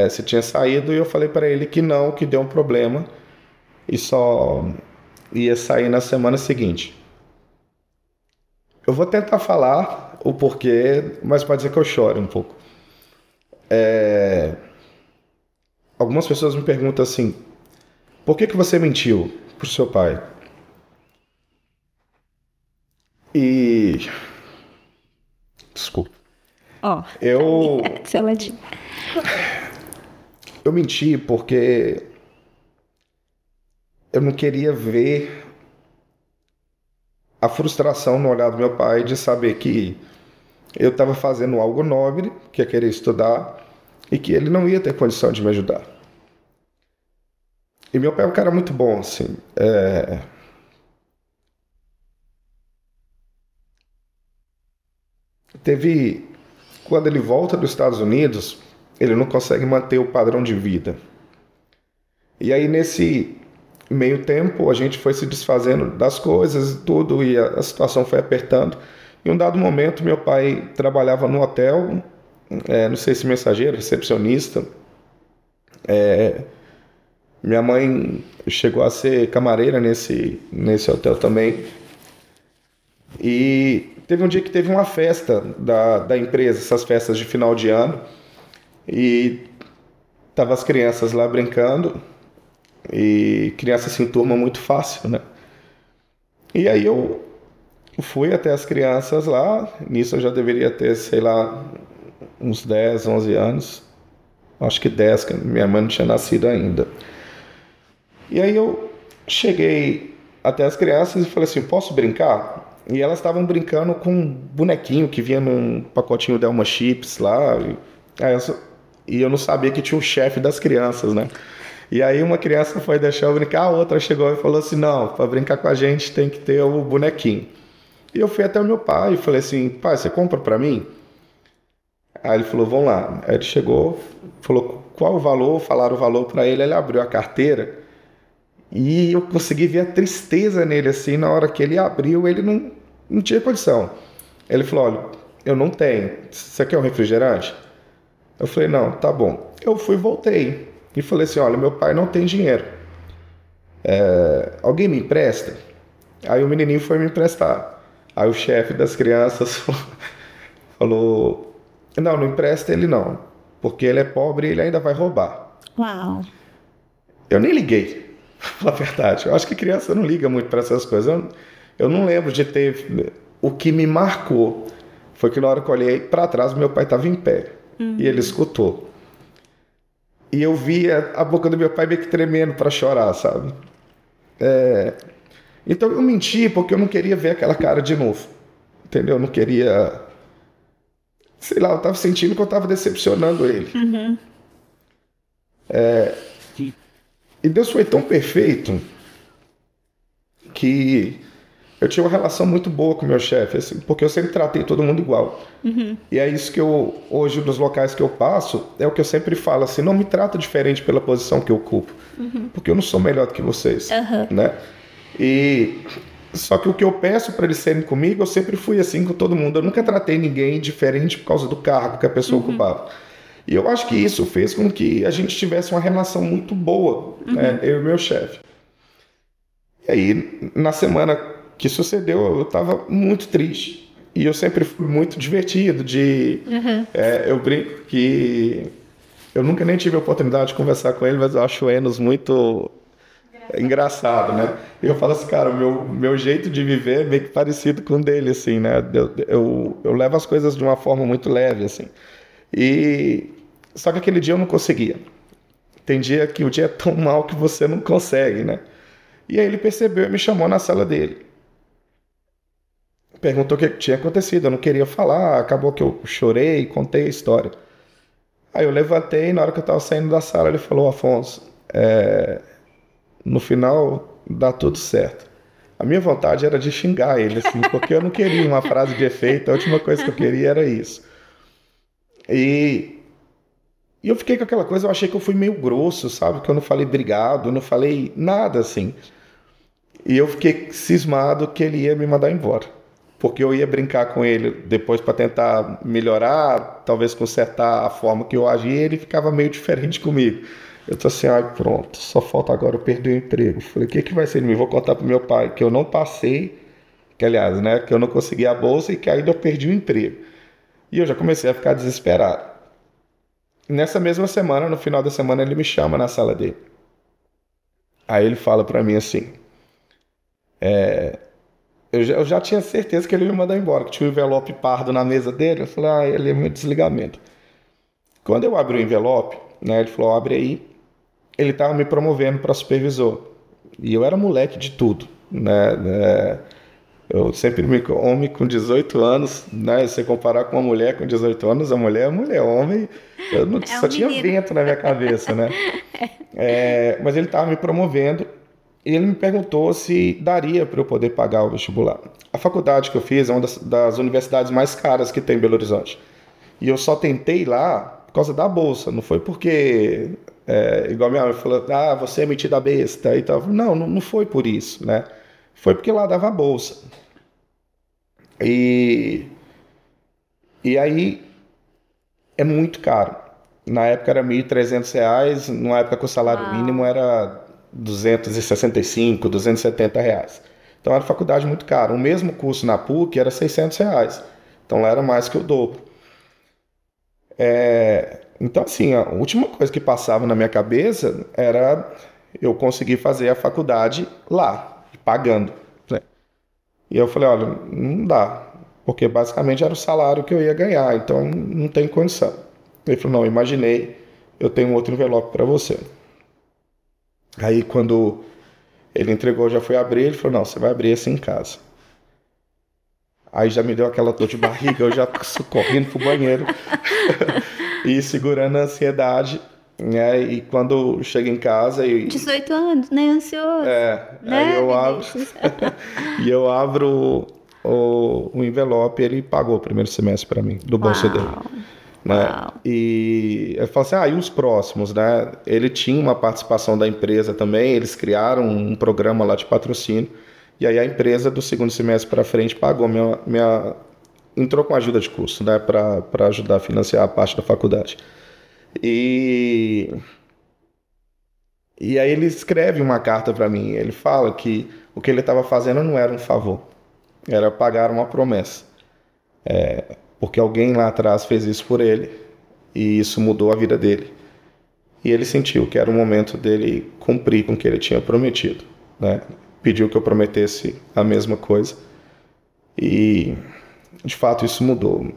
[SPEAKER 2] se tinha saído e eu falei para ele que não, que deu um problema e só ia sair na semana seguinte. Eu vou tentar falar o porquê, mas pode ser que eu chore um pouco. Algumas pessoas me perguntam assim, por que você mentiu pro seu pai? E... Desculpa.
[SPEAKER 1] Ó,
[SPEAKER 2] Eu
[SPEAKER 1] saladinha.
[SPEAKER 2] menti porque eu não queria ver a frustração no olhar do meu pai de saber que eu estava fazendo algo nobre, que é querer estudar, e que ele não ia ter condição de me ajudar. E meu pai é um cara muito bom, assim. Quando ele volta dos Estados Unidos, ele não consegue manter o padrão de vida. E aí, nesse meio tempo, a gente foi se desfazendo das coisas e tudo, e a situação foi apertando. Em um dado momento, meu pai trabalhava no hotel, não sei se mensageiro, recepcionista. Minha mãe chegou a ser camareira nesse hotel também. E teve um dia que teve uma festa da empresa, essas festas de final de ano, e tava as crianças lá brincando, e criança se enturma muito fácil, né? E aí eu fui até as crianças lá, nisso eu já deveria ter, sei lá, uns 10, 11 anos, acho que 10, que minha mãe não tinha nascido ainda. E aí eu cheguei até as crianças e falei assim, posso brincar? E elas estavam brincando com um bonequinho que vinha num pacotinho Delma Chips lá. E eu não sabia que tinha o chefe das crianças, né? E aí uma criança foi deixar eu brincar, a outra chegou e falou assim, não, para brincar com a gente tem que ter o bonequinho. E eu fui até o meu pai e falei assim, pai, você compra para mim? Aí ele falou, vamos lá. Aí ele chegou, falou qual o valor, falaram o valor para ele, ele abriu a carteira. E eu consegui ver a tristeza nele, assim, na hora que ele abriu, ele não tinha condição. Ele falou, olha, eu não tenho, você quer um refrigerante? Eu falei, não, tá bom. Eu fui e voltei, e falei assim, olha, meu pai não tem dinheiro. Alguém me empresta? Aí o menininho foi me emprestar. Aí o chefe das crianças falou, não empresta ele não, porque ele é pobre e ele ainda vai roubar.
[SPEAKER 1] Uau.
[SPEAKER 2] Eu nem liguei. Fala a verdade. Eu acho que criança não liga muito para essas coisas. Eu não lembro de ter... O que me marcou foi que na hora que eu olhei para trás, meu pai estava em pé. E ele escutou. E eu via a boca do meu pai meio que tremendo para chorar, sabe? Então eu menti porque eu não queria ver aquela cara de novo. Entendeu? Eu não queria... Sei lá, eu estava sentindo que eu estava decepcionando ele.
[SPEAKER 1] Uhum.
[SPEAKER 2] E Deus foi tão perfeito que eu tinha uma relação muito boa com o meu chefe, assim, porque eu sempre tratei todo mundo igual.
[SPEAKER 1] Uhum.
[SPEAKER 2] E é isso que hoje, nos locais que eu passo, é o que eu sempre falo, assim, não me trata diferente pela posição que eu ocupo, porque eu não sou melhor do que vocês, né? Só que o que eu peço para eles serem comigo, eu sempre fui assim com todo mundo. Eu nunca tratei ninguém diferente por causa do cargo que a pessoa ocupava. E eu acho que isso fez com que a gente tivesse uma relação muito boa, né? Eu e meu chefe. E aí, na semana que sucedeu, eu estava muito triste. E eu sempre fui muito divertido. Eu brinco que eu nunca nem tive a oportunidade de conversar com ele, mas eu acho o Enos muito engraçado, né? E eu falo assim, cara, o meu jeito de viver é meio que parecido com o dele, assim, né? Eu levo as coisas de uma forma muito leve, assim. Só que aquele dia eu não conseguia. Tem dia que o dia é tão mal que você não consegue, né? E aí ele percebeu e me chamou na sala dele. perguntou o que tinha acontecido. Eu não queria falar, acabou que eu chorei e contei a história. Aí eu levantei, na hora que eu estava saindo da sala, ele falou: Afonso, no final dá tudo certo. A minha vontade era de xingar ele, assim, porque eu não queria uma frase de efeito, a última coisa que eu queria era isso. E eu fiquei com aquela coisa, eu achei que eu fui meio grosso, sabe? Que eu não falei obrigado, eu não falei nada, assim. E eu fiquei cismado que ele ia me mandar embora. Porque eu ia brincar com ele depois para tentar melhorar, talvez consertar a forma que eu agia, e ele ficava meio diferente comigo. Eu tô assim, ai, pronto, só falta agora eu perder o emprego. Falei, o que vai ser de mim? Vou contar pro meu pai que eu não passei, que aliás, né, que eu não consegui a bolsa e que ainda eu perdi o emprego. E eu já comecei a ficar desesperado. Nessa mesma semana, no final da semana, ele me chama na sala dele. Aí ele fala para mim assim, eu já tinha certeza que ele ia me mandar embora, que tinha um envelope pardo na mesa dele. Eu falei, ele é meu desligamento. Quando eu abri o envelope, né, ele falou, abre aí. Ele estava me promovendo para supervisor. E eu era moleque de tudo, né? Eu sempre me homem com 18 anos, né? Se você comparar com uma mulher com 18 anos, a mulher é mulher, homem, eu não, só tinha vento na minha cabeça, né? Mas ele estava me promovendo e ele me perguntou se daria para eu poder pagar o vestibular. A faculdade que eu fiz é uma das universidades mais caras que tem em Belo Horizonte. E eu só tentei lá por causa da bolsa, não foi porque, igual minha mãe falou, você é metido a besta e tal. Não foi por isso, né? Foi porque lá dava bolsa. E aí é muito caro. Na época era R$ 1.300, numa época que o salário mínimo era R$ 265, R$ 270. Então era faculdade muito cara. O mesmo curso na PUC era R$ 600. Então lá era mais que o dobro. Então, assim, a última coisa que passava na minha cabeça era eu conseguir fazer a faculdade lá, pagando. E eu falei, olha, não dá, porque basicamente era o salário que eu ia ganhar, então não tem condição. Ele falou, não, imaginei, eu tenho outro envelope para você. Aí quando ele entregou, eu já fui abrir, ele falou, não, você vai abrir esse em casa. Aí já me deu aquela dor de barriga, eu já correndo pro banheiro e segurando a ansiedade, né? E quando chego em casa...
[SPEAKER 1] 18 anos, né? Ansioso.
[SPEAKER 2] Né,
[SPEAKER 1] aí
[SPEAKER 2] eu abro... e eu abro o envelope, ele pagou o primeiro semestre para mim, do bolso dele. Né? E eu falo assim, e os próximos, né? Ele tinha uma participação da empresa também, eles criaram um programa lá de patrocínio, e aí a empresa do segundo semestre para frente pagou entrou com ajuda de custo, né? Para ajudar a financiar a parte da faculdade. E aí ele escreve uma carta para mim, ele fala que o que ele estava fazendo não era um favor, era pagar uma promessa. Porque alguém lá atrás fez isso por ele e isso mudou a vida dele. E ele sentiu que era o momento dele cumprir com o que ele tinha prometido, né? Pediu que eu prometesse a mesma coisa e, de fato, isso mudou.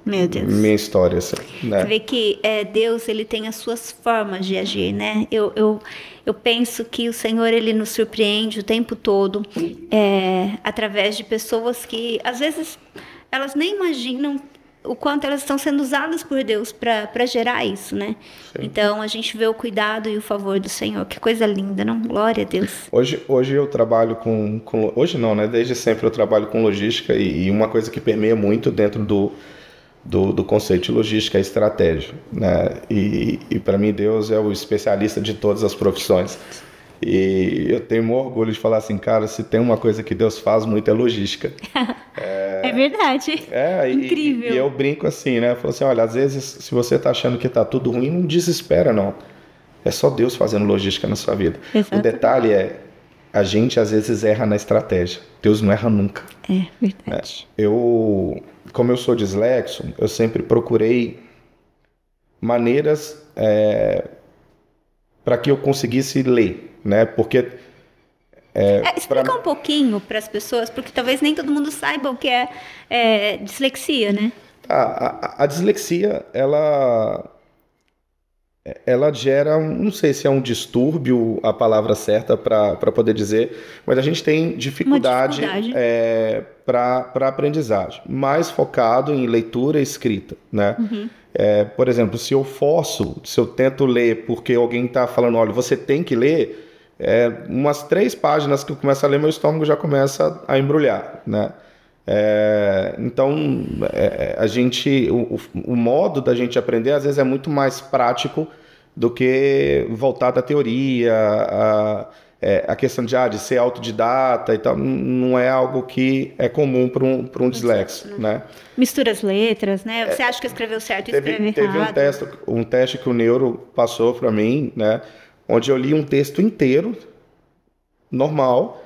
[SPEAKER 1] Meu Deus.
[SPEAKER 2] Minha história, assim, né?
[SPEAKER 1] Você vê que Deus, ele tem as suas formas de agir, né? Eu penso que o Senhor, ele nos surpreende o tempo todo através de pessoas que, às vezes, elas nem imaginam o quanto elas estão sendo usadas por Deus para gerar isso, né? Sim. Então, a gente vê o cuidado e o favor do Senhor. Que coisa linda, não? Glória a Deus.
[SPEAKER 2] Hoje eu trabalho com... Hoje não, né? Desde sempre eu trabalho com logística e uma coisa que permeia muito dentro do conceito de logística é estratégia, né? E para mim Deus é o especialista de todas as profissões. E eu tenho muito orgulho de falar assim, cara, se tem uma coisa que Deus faz muito é logística.
[SPEAKER 1] É verdade. Incrível.
[SPEAKER 2] E eu brinco assim, né? Eu falo assim, olha, às vezes se você tá achando que tá tudo ruim, não desespera não. É só Deus fazendo logística na sua vida. Exato. O detalhe é, a gente às vezes erra na estratégia. Deus não erra nunca.
[SPEAKER 1] É verdade.
[SPEAKER 2] Como eu sou dislexo, eu sempre procurei maneiras para que eu conseguisse ler, né? Porque
[SPEAKER 1] explica um pouquinho para as pessoas, porque talvez nem todo mundo saiba o que é dislexia, né?
[SPEAKER 2] A dislexia, ela ela gera, não sei se é um distúrbio a palavra certa para poder dizer, mas a gente tem dificuldade, para aprendizagem, mais focado em leitura e escrita, né? Por exemplo, se eu tento ler porque alguém está falando, olha, você tem que ler, umas 3 páginas que eu começo a ler, meu estômago já começa a embrulhar, né? Então, o modo da gente aprender às vezes é muito mais prático do que voltado à teoria, a questão de ser autodidata e tal, não é algo que é comum para um dislexo, né?
[SPEAKER 1] Mistura as letras, né? Você acha que escreveu certo e escreveu errado?
[SPEAKER 2] Teve um teste que o neuro passou para mim, né? Onde eu li um texto inteiro, normal,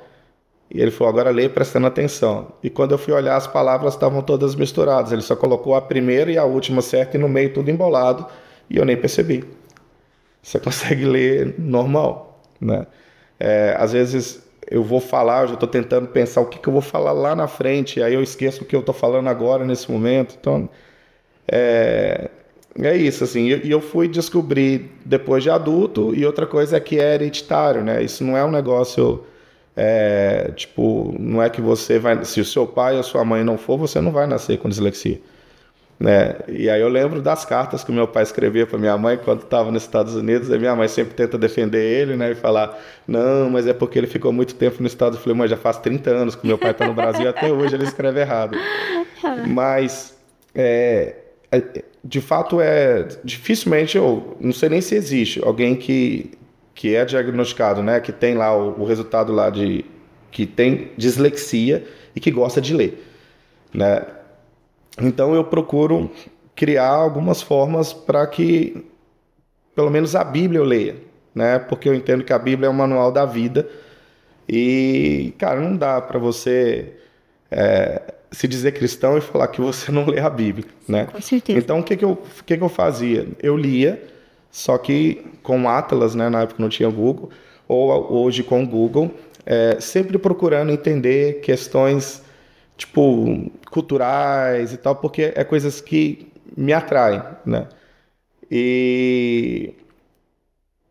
[SPEAKER 2] e ele falou, agora lê prestando atenção. E quando eu fui olhar, as palavras estavam todas misturadas. Ele só colocou a primeira e a última certa e no meio tudo embolado. E eu nem percebi. Você consegue ler normal, né? Às vezes eu vou falar, eu já estou tentando pensar o que eu vou falar lá na frente. E aí eu esqueço o que eu estou falando agora, nesse momento. Então, é isso, assim. E eu fui descobrir depois de adulto. E outra coisa é que é hereditário, né? Isso não é um negócio... não é que você vai... Se o seu pai ou sua mãe não for, você não vai nascer com dislexia, né? E aí eu lembro das cartas que o meu pai escrevia para minha mãe quando estava nos Estados Unidos. A minha mãe sempre tenta defender ele, né? E falar, não, mas é porque ele ficou muito tempo no Estado. Eu falei, mãe, já faz 30 anos que o meu pai está no Brasil e até hoje ele escreve errado. Mas, de fato, dificilmente, eu não sei nem se existe alguém que é diagnosticado, né, que tem lá o resultado lá que tem dislexia e que gosta de ler, né? Então eu procuro criar algumas formas para que pelo menos a Bíblia eu leia, né? Porque eu entendo que a Bíblia é o manual da vida e, cara, não dá para você se dizer cristão e falar que você não lê a Bíblia, né?
[SPEAKER 1] Com certeza.
[SPEAKER 2] Então o que eu fazia? Eu lia, só que com Atlas, né, na época não tinha Google, ou hoje com Google, sempre procurando entender questões, tipo, culturais e tal, porque é coisas que me atraem, né? E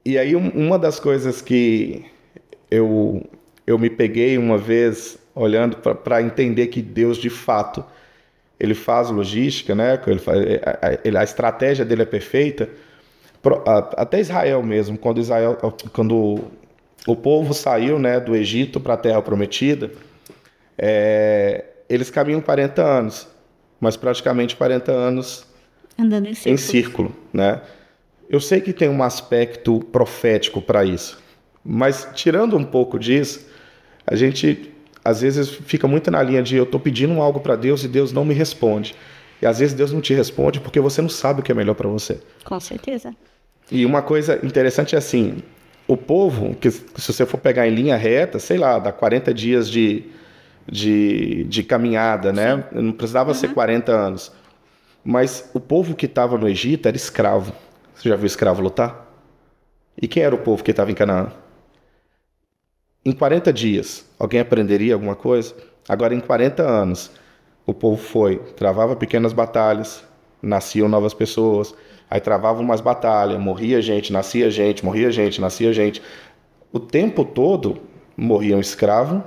[SPEAKER 2] aí uma das coisas que eu me peguei uma vez olhando para entender que Deus, de fato, ele faz logística, né? A estratégia dele é perfeita. Até Israel mesmo, quando o povo saiu, né, do Egito para a Terra Prometida, eles caminham 40 anos, mas praticamente 40 anos
[SPEAKER 1] andando em
[SPEAKER 2] círculo, né? Eu sei que tem um aspecto profético para isso, mas tirando um pouco disso, a gente às vezes fica muito na linha de eu estou pedindo algo para Deus e Deus não me responde. E às vezes Deus não te responde porque você não sabe o que é melhor para você.
[SPEAKER 1] Com certeza.
[SPEAKER 2] E uma coisa interessante é assim, o povo, que se você for pegar em linha reta, sei lá, dá 40 dias de caminhada, né? Não precisava ser 40 anos. Mas o povo que estava no Egito era escravo. Você já viu escravo lutar? E quem era o povo que estava em Canaã? Em 40 dias, alguém aprenderia alguma coisa? Agora, em 40 anos, o povo travava pequenas batalhas, nasciam novas pessoas, aí travavam umas batalhas, morria gente, nascia gente, morria gente, nascia gente. O tempo todo, morriam escravos,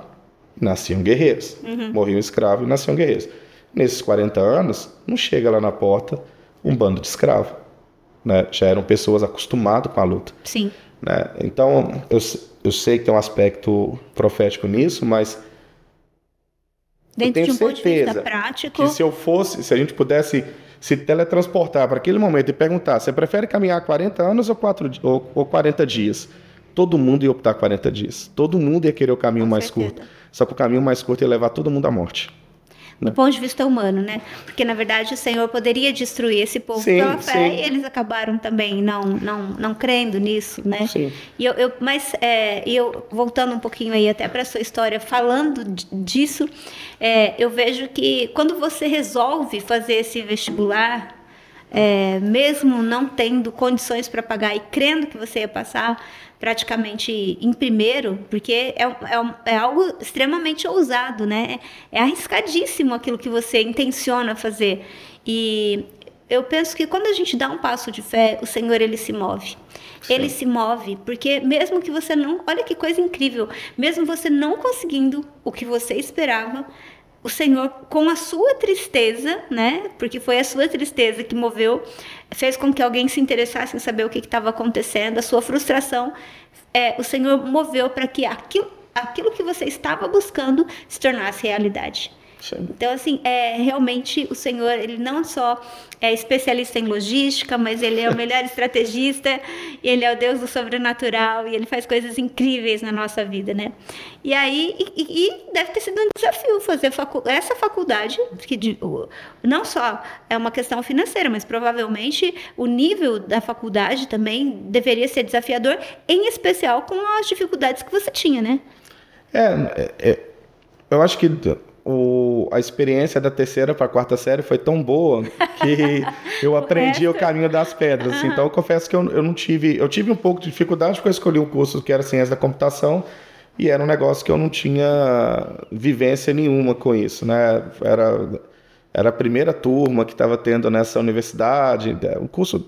[SPEAKER 2] nasciam guerreiros. Morriam escravos e nasciam guerreiros. Nesses 40 anos, não chega lá na porta um bando de escravos, né? Já eram pessoas acostumadas com a luta.
[SPEAKER 1] Sim.
[SPEAKER 2] Né? Então, eu sei que tem um aspecto profético nisso, mas
[SPEAKER 1] dentro
[SPEAKER 2] eu tenho
[SPEAKER 1] de um ponto de vista
[SPEAKER 2] certeza
[SPEAKER 1] prático,
[SPEAKER 2] que se a gente pudesse se teletransportar para aquele momento e perguntar, você prefere caminhar 40 anos ou 40 dias? Todo mundo ia optar 40 dias. Todo mundo ia querer o caminho mais curto. Só que o caminho mais curto ia levar todo mundo à morte.
[SPEAKER 1] Do ponto de vista humano, né? Porque, na verdade, o Senhor poderia destruir esse povo pela fé, e eles acabaram também não crendo nisso, né?
[SPEAKER 2] Sim.
[SPEAKER 1] Mas voltando um pouquinho aí até para a sua história, falando disso, eu vejo que quando você resolve fazer esse vestibular, mesmo não tendo condições para pagar e crendo que você ia passar praticamente em primeiro, porque é algo extremamente ousado, né? É arriscadíssimo aquilo que você intenciona fazer. E eu penso que quando a gente dá um passo de fé, o Senhor, ele se move.
[SPEAKER 2] Sim.
[SPEAKER 1] Ele se move, porque mesmo que você não... Olha que coisa incrível. Mesmo você não conseguindo o que você esperava, o Senhor, com a sua tristeza, né? Porque foi a sua tristeza que moveu, fez com que alguém se interessasse em saber o que estava acontecendo, a sua frustração, o Senhor moveu para que aquilo que você estava buscando se tornasse realidade.
[SPEAKER 2] Sim.
[SPEAKER 1] Então, assim, realmente o Senhor, ele não só é especialista em logística, mas ele é o melhor estrategista, ele é o Deus do sobrenatural, e ele faz coisas incríveis na nossa vida, né? E aí, deve ter sido um desafio fazer essa faculdade, que não só é uma questão financeira, mas provavelmente o nível da faculdade também deveria ser desafiador, em especial com as dificuldades que você tinha, né?
[SPEAKER 2] Eu acho que a experiência da terceira para a quarta série foi tão boa que eu aprendi o caminho das pedras. Assim. Então, eu confesso que eu não tive... Eu tive um pouco de dificuldade porque eu escolhi um curso que era ciência da computação e era um negócio que eu não tinha vivência nenhuma com isso, né? Era a primeira turma que estava tendo nessa universidade. O curso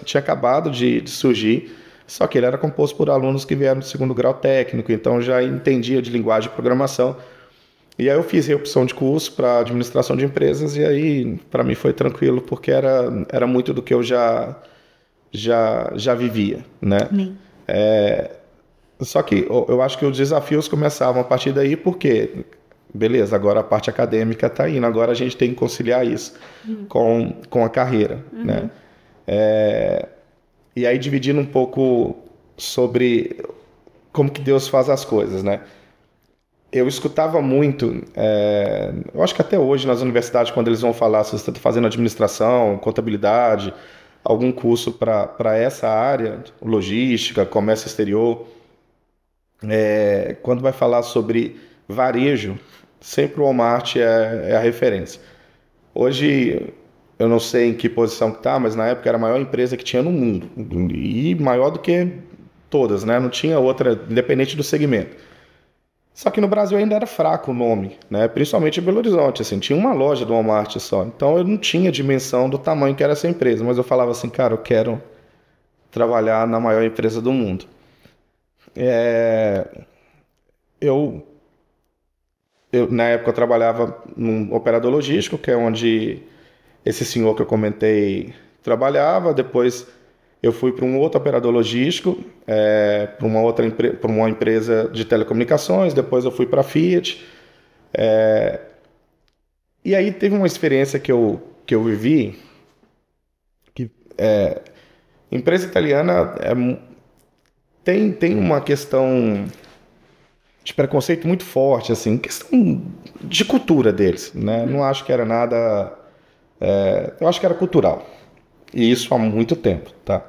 [SPEAKER 2] tinha acabado de surgir, só que ele era composto por alunos que vieram do segundo grau técnico, então já entendia de linguagem de programação. E aí eu fiz reopção de curso para administração de empresas e aí para mim foi tranquilo porque era muito do que eu já vivia, né? Só que eu acho que os desafios começavam a partir daí porque, beleza, agora a parte acadêmica está indo, agora a gente tem que conciliar isso com a carreira, né? E aí dividindo um pouco sobre como que Deus faz as coisas, né? Eu escutava muito, eu acho que até hoje nas universidades, quando eles vão falar se você está fazendo administração, contabilidade, algum curso para essa área, logística, comércio exterior, quando vai falar sobre varejo, sempre o Walmart é a referência. Hoje, eu não sei em que posição que está, mas na época era a maior empresa que tinha no mundo, e maior do que todas, né? Não tinha outra, independente do segmento. Só que no Brasil ainda era fraco o nome, né? Principalmente em Belo Horizonte, assim, tinha uma loja do Walmart só. Então eu não tinha dimensão do tamanho que era essa empresa, mas eu falava assim, cara, eu quero trabalhar na maior empresa do mundo. Na época eu trabalhava num operador logístico, que é onde esse senhor que eu comentei trabalhava. Depois eu fui para um outro operador logístico, para uma empresa de telecomunicações. Depois eu fui para a Fiat. E aí teve uma experiência que eu vivi, que empresa italiana tem uma questão de preconceito muito forte, assim, questão de cultura deles, né? Não acho que era nada... eu acho que era cultural. E isso há muito tempo, tá?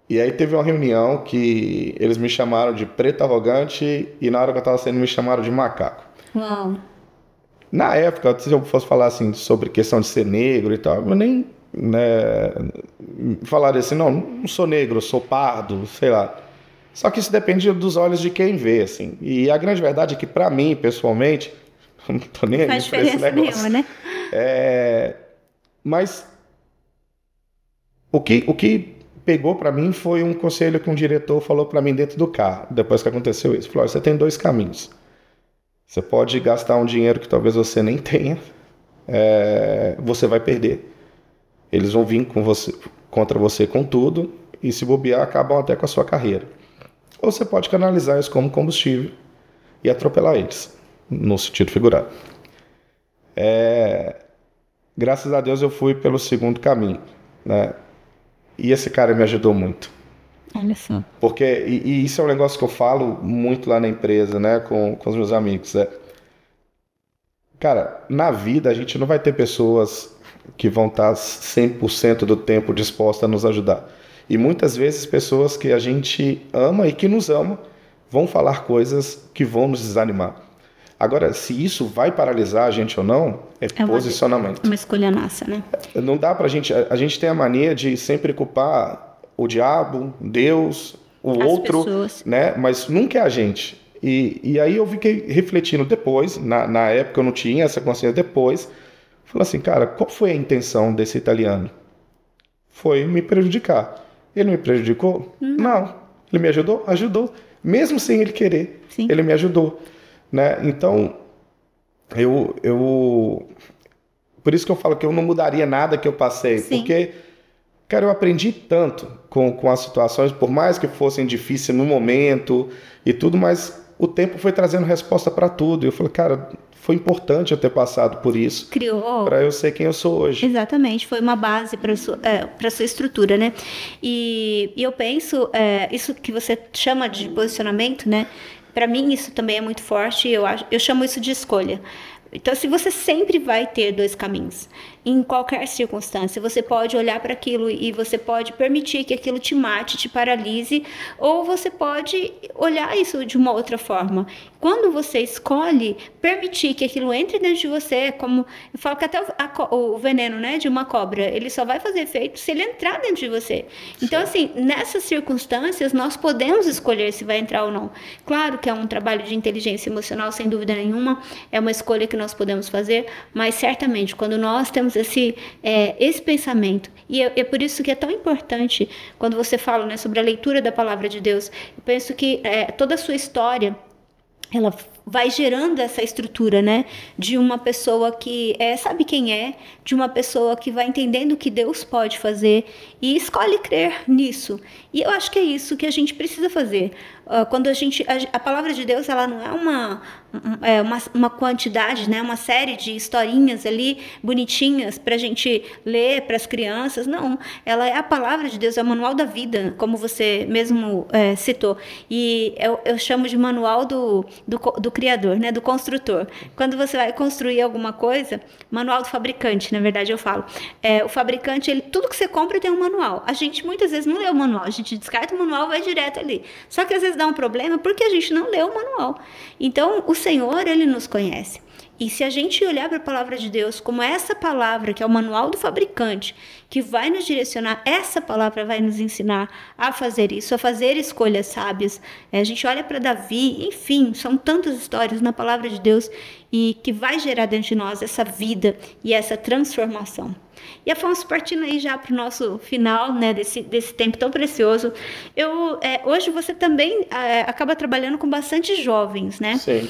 [SPEAKER 2] E aí teve uma reunião que eles me chamaram de preto arrogante e na hora que eu estava saindo me chamaram de macaco.
[SPEAKER 1] Uau.
[SPEAKER 2] Na época, se eu fosse falar assim sobre questão de ser negro e tal, eu nem falaria assim, não sou negro, sou pardo, sei lá. Só que isso depende dos olhos de quem vê, assim. E a grande verdade é que pra mim, pessoalmente, não tô nem aí pra esse negócio. Nenhuma, né? Mas o que pegou pra mim foi um conselho que um diretor falou pra mim dentro do carro, depois que aconteceu isso. Falou, você tem dois caminhos. Você pode gastar um dinheiro que talvez você nem tenha, você vai perder. Eles vão vir contra você com tudo, e se bobear, acabam até com a sua carreira. Ou você pode canalizar isso como combustível e atropelar eles, no sentido figurado. Graças a Deus eu fui pelo segundo caminho, né? E esse cara me ajudou muito.
[SPEAKER 1] Olha só.
[SPEAKER 2] Porque, e isso é um negócio que eu falo muito lá na empresa, né, com os meus amigos. Cara, na vida a gente não vai ter pessoas que vão estar 100% do tempo dispostas a nos ajudar. E muitas vezes pessoas que a gente ama e que nos amam vão falar coisas que vão nos desanimar. Agora, se isso vai paralisar a gente ou não, é posicionamento.
[SPEAKER 1] Uma escolha nossa, né?
[SPEAKER 2] Não dá pra gente... A gente tem a mania de sempre culpar o diabo, Deus, o outro, pessoas, né? Mas nunca é a gente. E aí eu fiquei refletindo depois, na época eu não tinha essa consciência depois, falei assim, cara, qual foi a intenção desse italiano? foi me prejudicar. Ele me prejudicou? Não. Ele me ajudou? Ajudou. Mesmo sem ele querer,
[SPEAKER 1] Sim.
[SPEAKER 2] ele me ajudou, né? Então, por isso que eu falo que eu não mudaria nada que eu passei,
[SPEAKER 1] Sim.
[SPEAKER 2] porque, cara, eu aprendi tanto com as situações, por mais que fossem difíceis no momento e tudo, mas o tempo foi trazendo resposta para tudo. E eu falei, cara, foi importante eu ter passado por isso.
[SPEAKER 1] Criou.
[SPEAKER 2] Para eu ser quem eu sou hoje.
[SPEAKER 1] Exatamente, foi uma base para sua estrutura, né? E eu penso, isso que você chama de posicionamento, né? Para mim isso também é muito forte. Eu chamo isso de escolha. Então, se você sempre vai ter dois caminhos, em qualquer circunstância, você pode olhar para aquilo e você pode permitir que aquilo te mate, te paralise, ou você pode olhar isso de uma outra forma. Quando você escolhe permitir que aquilo entre dentro de você, como eu falo que até o veneno, né, de uma cobra, ele só vai fazer efeito se ele entrar dentro de você. Então, assim, nessas circunstâncias, nós podemos escolher se vai entrar ou não. Claro que é um trabalho de inteligência emocional, sem dúvida nenhuma, é uma escolha que nós podemos fazer, mas certamente, quando nós temos esse pensamento, e é por isso que é tão importante, quando você fala, né, sobre a leitura da palavra de Deus, eu penso que toda a sua história, ela vai gerando essa estrutura, né, de uma pessoa que sabe quem é, de uma pessoa que vai entendendo o que Deus pode fazer e escolhe crer nisso. E eu acho que é isso que a gente precisa fazer. Quando a palavra de Deus, ela não é uma quantidade, né, uma série de historinhas ali bonitinhas para a gente ler para as crianças. Não, ela é a palavra de Deus, é o manual da vida, como você mesmo citou. E eu chamo de manual do criador, né, do construtor. Quando você vai construir alguma coisa, manual do fabricante, na verdade eu falo. O fabricante, tudo que você compra tem um manual. A gente muitas vezes não lê o manual, a gente descarta o manual e vai direto ali. Só que às vezes dá um problema porque a gente não lê o manual. Então, o Senhor, Ele nos conhece. E se a gente olhar para a palavra de Deus como essa palavra, que é o manual do fabricante, que vai nos direcionar, essa palavra vai nos ensinar a fazer isso, a fazer escolhas sábias. A gente olha para Davi, enfim, são tantas histórias na palavra de Deus e que vai gerar dentro de nós essa vida e essa transformação. E Afonso, partindo aí já para o nosso final, né, desse tempo tão precioso, hoje você também acaba trabalhando com bastante jovens, né?
[SPEAKER 2] Sim.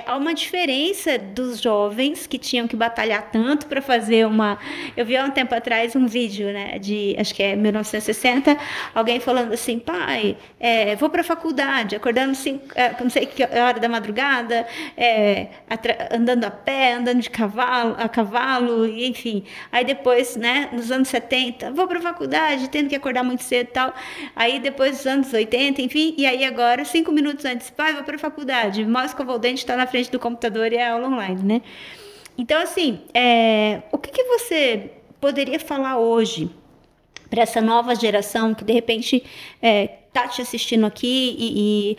[SPEAKER 1] Há uma diferença dos jovens que tinham que batalhar tanto para fazer Eu vi há um tempo atrás um vídeo, né, acho que é 1960, alguém falando assim, pai, vou para a faculdade, acordando não sei que hora da madrugada, andando a pé, andando a cavalo, enfim. Aí depois, né, nos anos 70, vou para a faculdade, tendo que acordar muito cedo e tal. Aí depois dos anos 80, enfim, e aí agora, 5 minutos antes, pai, vou para a faculdade, mal escovar o dente, está na frente do computador e é aula online, né? Então, assim, o que você poderia falar hoje para essa nova geração que, de repente, está te assistindo aqui e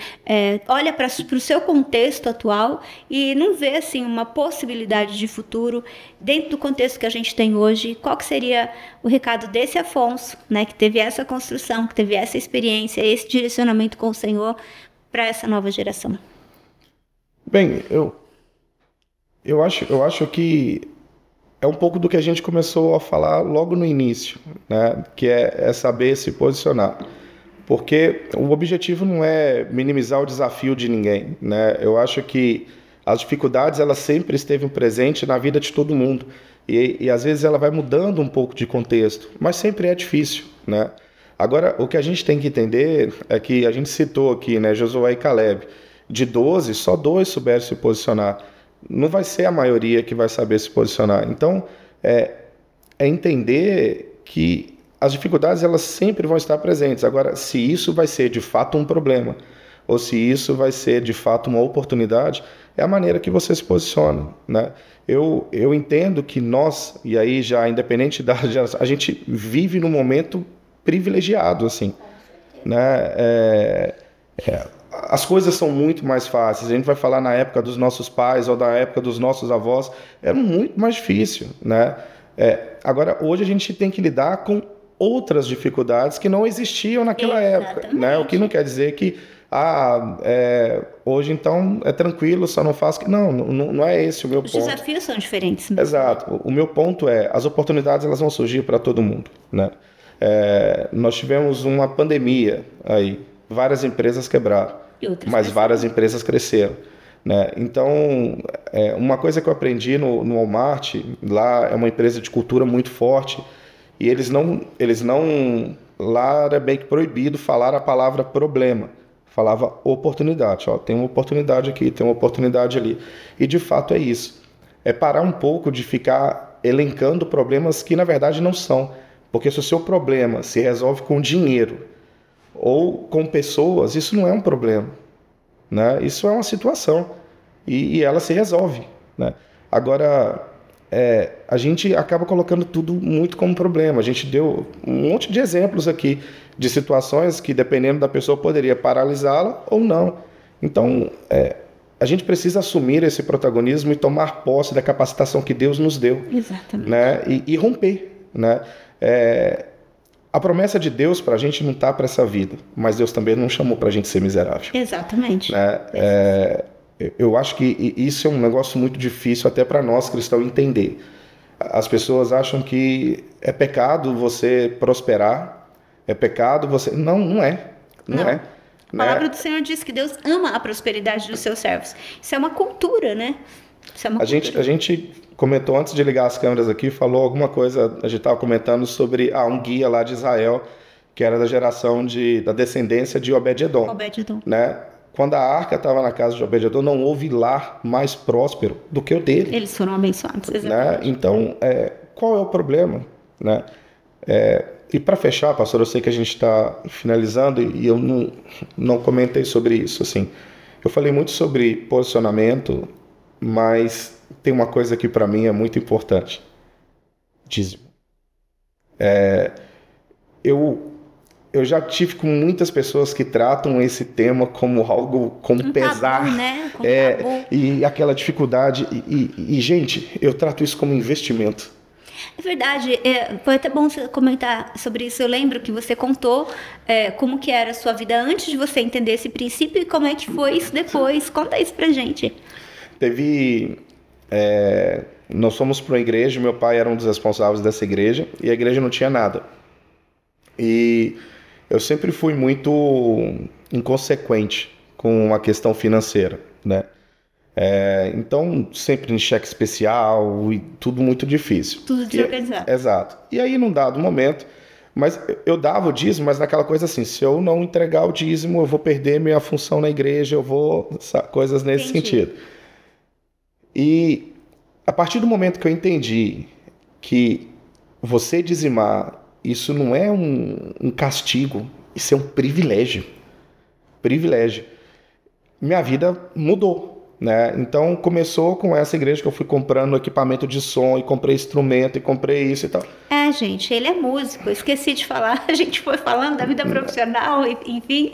[SPEAKER 1] olha para o seu contexto atual e não vê assim, uma possibilidade de futuro dentro do contexto que a gente tem hoje? Qual que seria o recado desse Afonso, né, que teve essa construção, que teve essa experiência, esse direcionamento com o Senhor para essa nova geração?
[SPEAKER 2] Bem, eu acho que é um pouco do que a gente começou a falar logo no início, né? Que é saber se posicionar. Porque o objetivo não é minimizar o desafio de ninguém, né? Eu acho que as dificuldades, elas sempre esteve presente na vida de todo mundo. E às vezes ela vai mudando um pouco de contexto, mas sempre é difícil, né? Agora, o que a gente tem que entender é que a gente citou aqui, né, Josué e Caleb. De 12, só 2 souberam se posicionar. Não vai ser a maioria que vai saber se posicionar. Então, é entender que as dificuldades, elas sempre vão estar presentes. Agora, se isso vai ser de fato um problema, ou se isso vai ser de fato uma oportunidade, é a maneira que você se posiciona, né? Eu entendo que nós, e aí já independente da geração, a gente vive num momento privilegiado, assim, né? As coisas são muito mais fáceis. A gente vai falar na época dos nossos pais ou da época dos nossos avós, era muito mais difícil, né? Agora, hoje a gente tem que lidar com outras dificuldades que não existiam naquela época, né? O que não quer dizer que hoje então é tranquilo, só não faço... Não é esse o meu ponto.
[SPEAKER 1] Os desafios são diferentes.
[SPEAKER 2] Exato. O meu ponto as oportunidades, elas vão surgir para todo mundo, né? Nós tivemos uma pandemia aí, várias empresas quebraram, mas várias empresas cresceram, né? Então, uma coisa que eu aprendi no Walmart, lá é uma empresa de cultura muito forte, e eles não, lá era bem que proibido falar a palavra problema, falava oportunidade, ó, tem uma oportunidade aqui, tem uma oportunidade ali, e de fato é isso, é parar um pouco de ficar elencando problemas que na verdade não são, porque se o seu problema se resolve com dinheiro ou com pessoas, isso não é um problema, né? Isso é uma situação e ela se resolve, né? Agora, a gente acaba colocando tudo muito como problema. A gente deu um monte de exemplos aqui de situações que, dependendo da pessoa, poderia paralisá-la ou não. Então, a gente precisa assumir esse protagonismo e tomar posse da capacitação que Deus nos deu.
[SPEAKER 1] Exatamente.
[SPEAKER 2] Né? E romper, né? A promessa de Deus para a gente não está para essa vida, mas Deus também não chamou para a gente ser miserável.
[SPEAKER 1] Exatamente.
[SPEAKER 2] Né? Eu acho que isso é um negócio muito difícil até para nós cristãos entender. As pessoas acham que é pecado você prosperar, é pecado você... Não, não é. Não é.
[SPEAKER 1] A palavra do Senhor diz que Deus ama a prosperidade dos seus servos. Isso é uma cultura, né? Isso é uma cultura.
[SPEAKER 2] A gente comentou antes de ligar as câmeras aqui, falou alguma coisa, a gente estava comentando sobre um guia lá de Israel, que era da geração da descendência de Obed-edom.
[SPEAKER 1] Obed-edom.
[SPEAKER 2] Né? Quando a arca estava na casa de Obed-edom, não houve lar mais próspero do que o dele.
[SPEAKER 1] Eles foram abençoados, exatamente.
[SPEAKER 2] Né? Então, qual é o problema? Né? E para fechar, pastor, eu sei que a gente está finalizando e eu não comentei sobre isso. Assim. Eu falei muito sobre posicionamento, mas tem uma coisa que para mim é muito importante. Dízimo. Eu já tive com muitas pessoas que tratam esse tema como algo com pesar,
[SPEAKER 1] tabu, né?
[SPEAKER 2] E aquela dificuldade. E, gente, eu trato isso como investimento.
[SPEAKER 1] É verdade, foi até bom você comentar sobre isso. Eu lembro que você contou como que era a sua vida antes de você entender esse princípio e como é que foi isso depois. Conta isso pra gente.
[SPEAKER 2] Nós fomos para uma igreja, meu pai era um dos responsáveis dessa igreja e a igreja não tinha nada. E eu sempre fui muito inconsequente com a questão financeira, né? Então, sempre em cheque especial e tudo muito difícil.
[SPEAKER 1] Tudo desorganizado.
[SPEAKER 2] Exato. E aí, num dado momento, mas eu dava o dízimo, mas naquela coisa assim, se eu não entregar o dízimo, eu vou perder minha função na igreja, coisas nesse sentido. E a partir do momento que eu entendi que você dizimar, isso não é um castigo, isso é um privilégio. Privilégio. Minha vida mudou. Né? Então começou com essa igreja que eu fui comprando equipamento de som e comprei instrumento e comprei isso e tal.
[SPEAKER 1] Gente, ele é músico, eu esqueci de falar, a gente foi falando da vida profissional, enfim.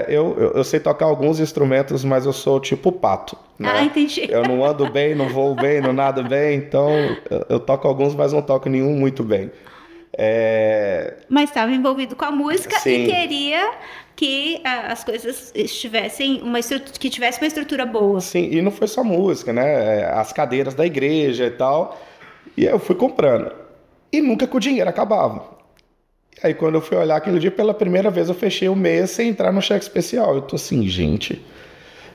[SPEAKER 2] Eu sei tocar alguns instrumentos, mas eu sou tipo pato. Né?
[SPEAKER 1] Entendi.
[SPEAKER 2] Eu não ando bem, não vou bem, não nado bem, então eu toco alguns, mas não toco nenhum muito bem.
[SPEAKER 1] Mas estava envolvido com a música.
[SPEAKER 2] Sim.
[SPEAKER 1] E queria que as coisas tivessem que tivesse uma estrutura boa.
[SPEAKER 2] Sim, e não foi só música, né? As cadeiras da igreja e tal. E eu fui comprando. E nunca que o dinheiro acabava. Aí quando eu fui olhar aquele dia, pela primeira vez eu fechei o mês sem entrar no cheque especial. Eu tô assim, gente.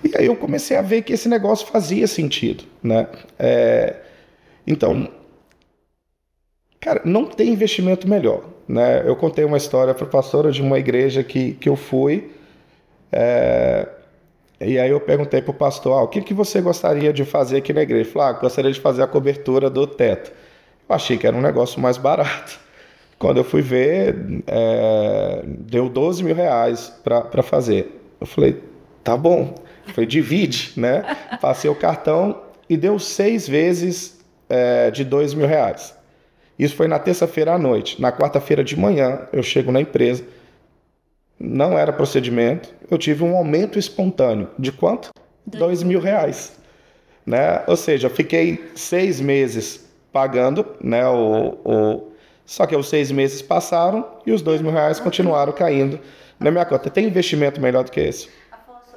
[SPEAKER 2] E aí eu comecei a ver que esse negócio fazia sentido, né? Então, cara, não tem investimento melhor, né? Eu contei uma história para a pastora de uma igreja que eu fui, e aí eu perguntei para o pastor, o que você gostaria de fazer aqui na igreja? Ele falou, gostaria de fazer a cobertura do teto. Eu achei que era um negócio mais barato. Quando eu fui ver, deu R$12 mil para fazer. Eu falei, tá bom. Eu falei, divide, né? Passei o cartão e deu 6 vezes de R$2 mil. Isso foi na terça-feira à noite. Na quarta-feira de manhã, eu chego na empresa. Não era procedimento. Eu tive um aumento espontâneo. De quanto? R$2 mil. Né? Ou seja, eu fiquei 6 meses pagando, né? Só que os 6 meses passaram e os R$2 mil continuaram caindo na minha conta. Tem investimento melhor do que esse?
[SPEAKER 1] Afonso,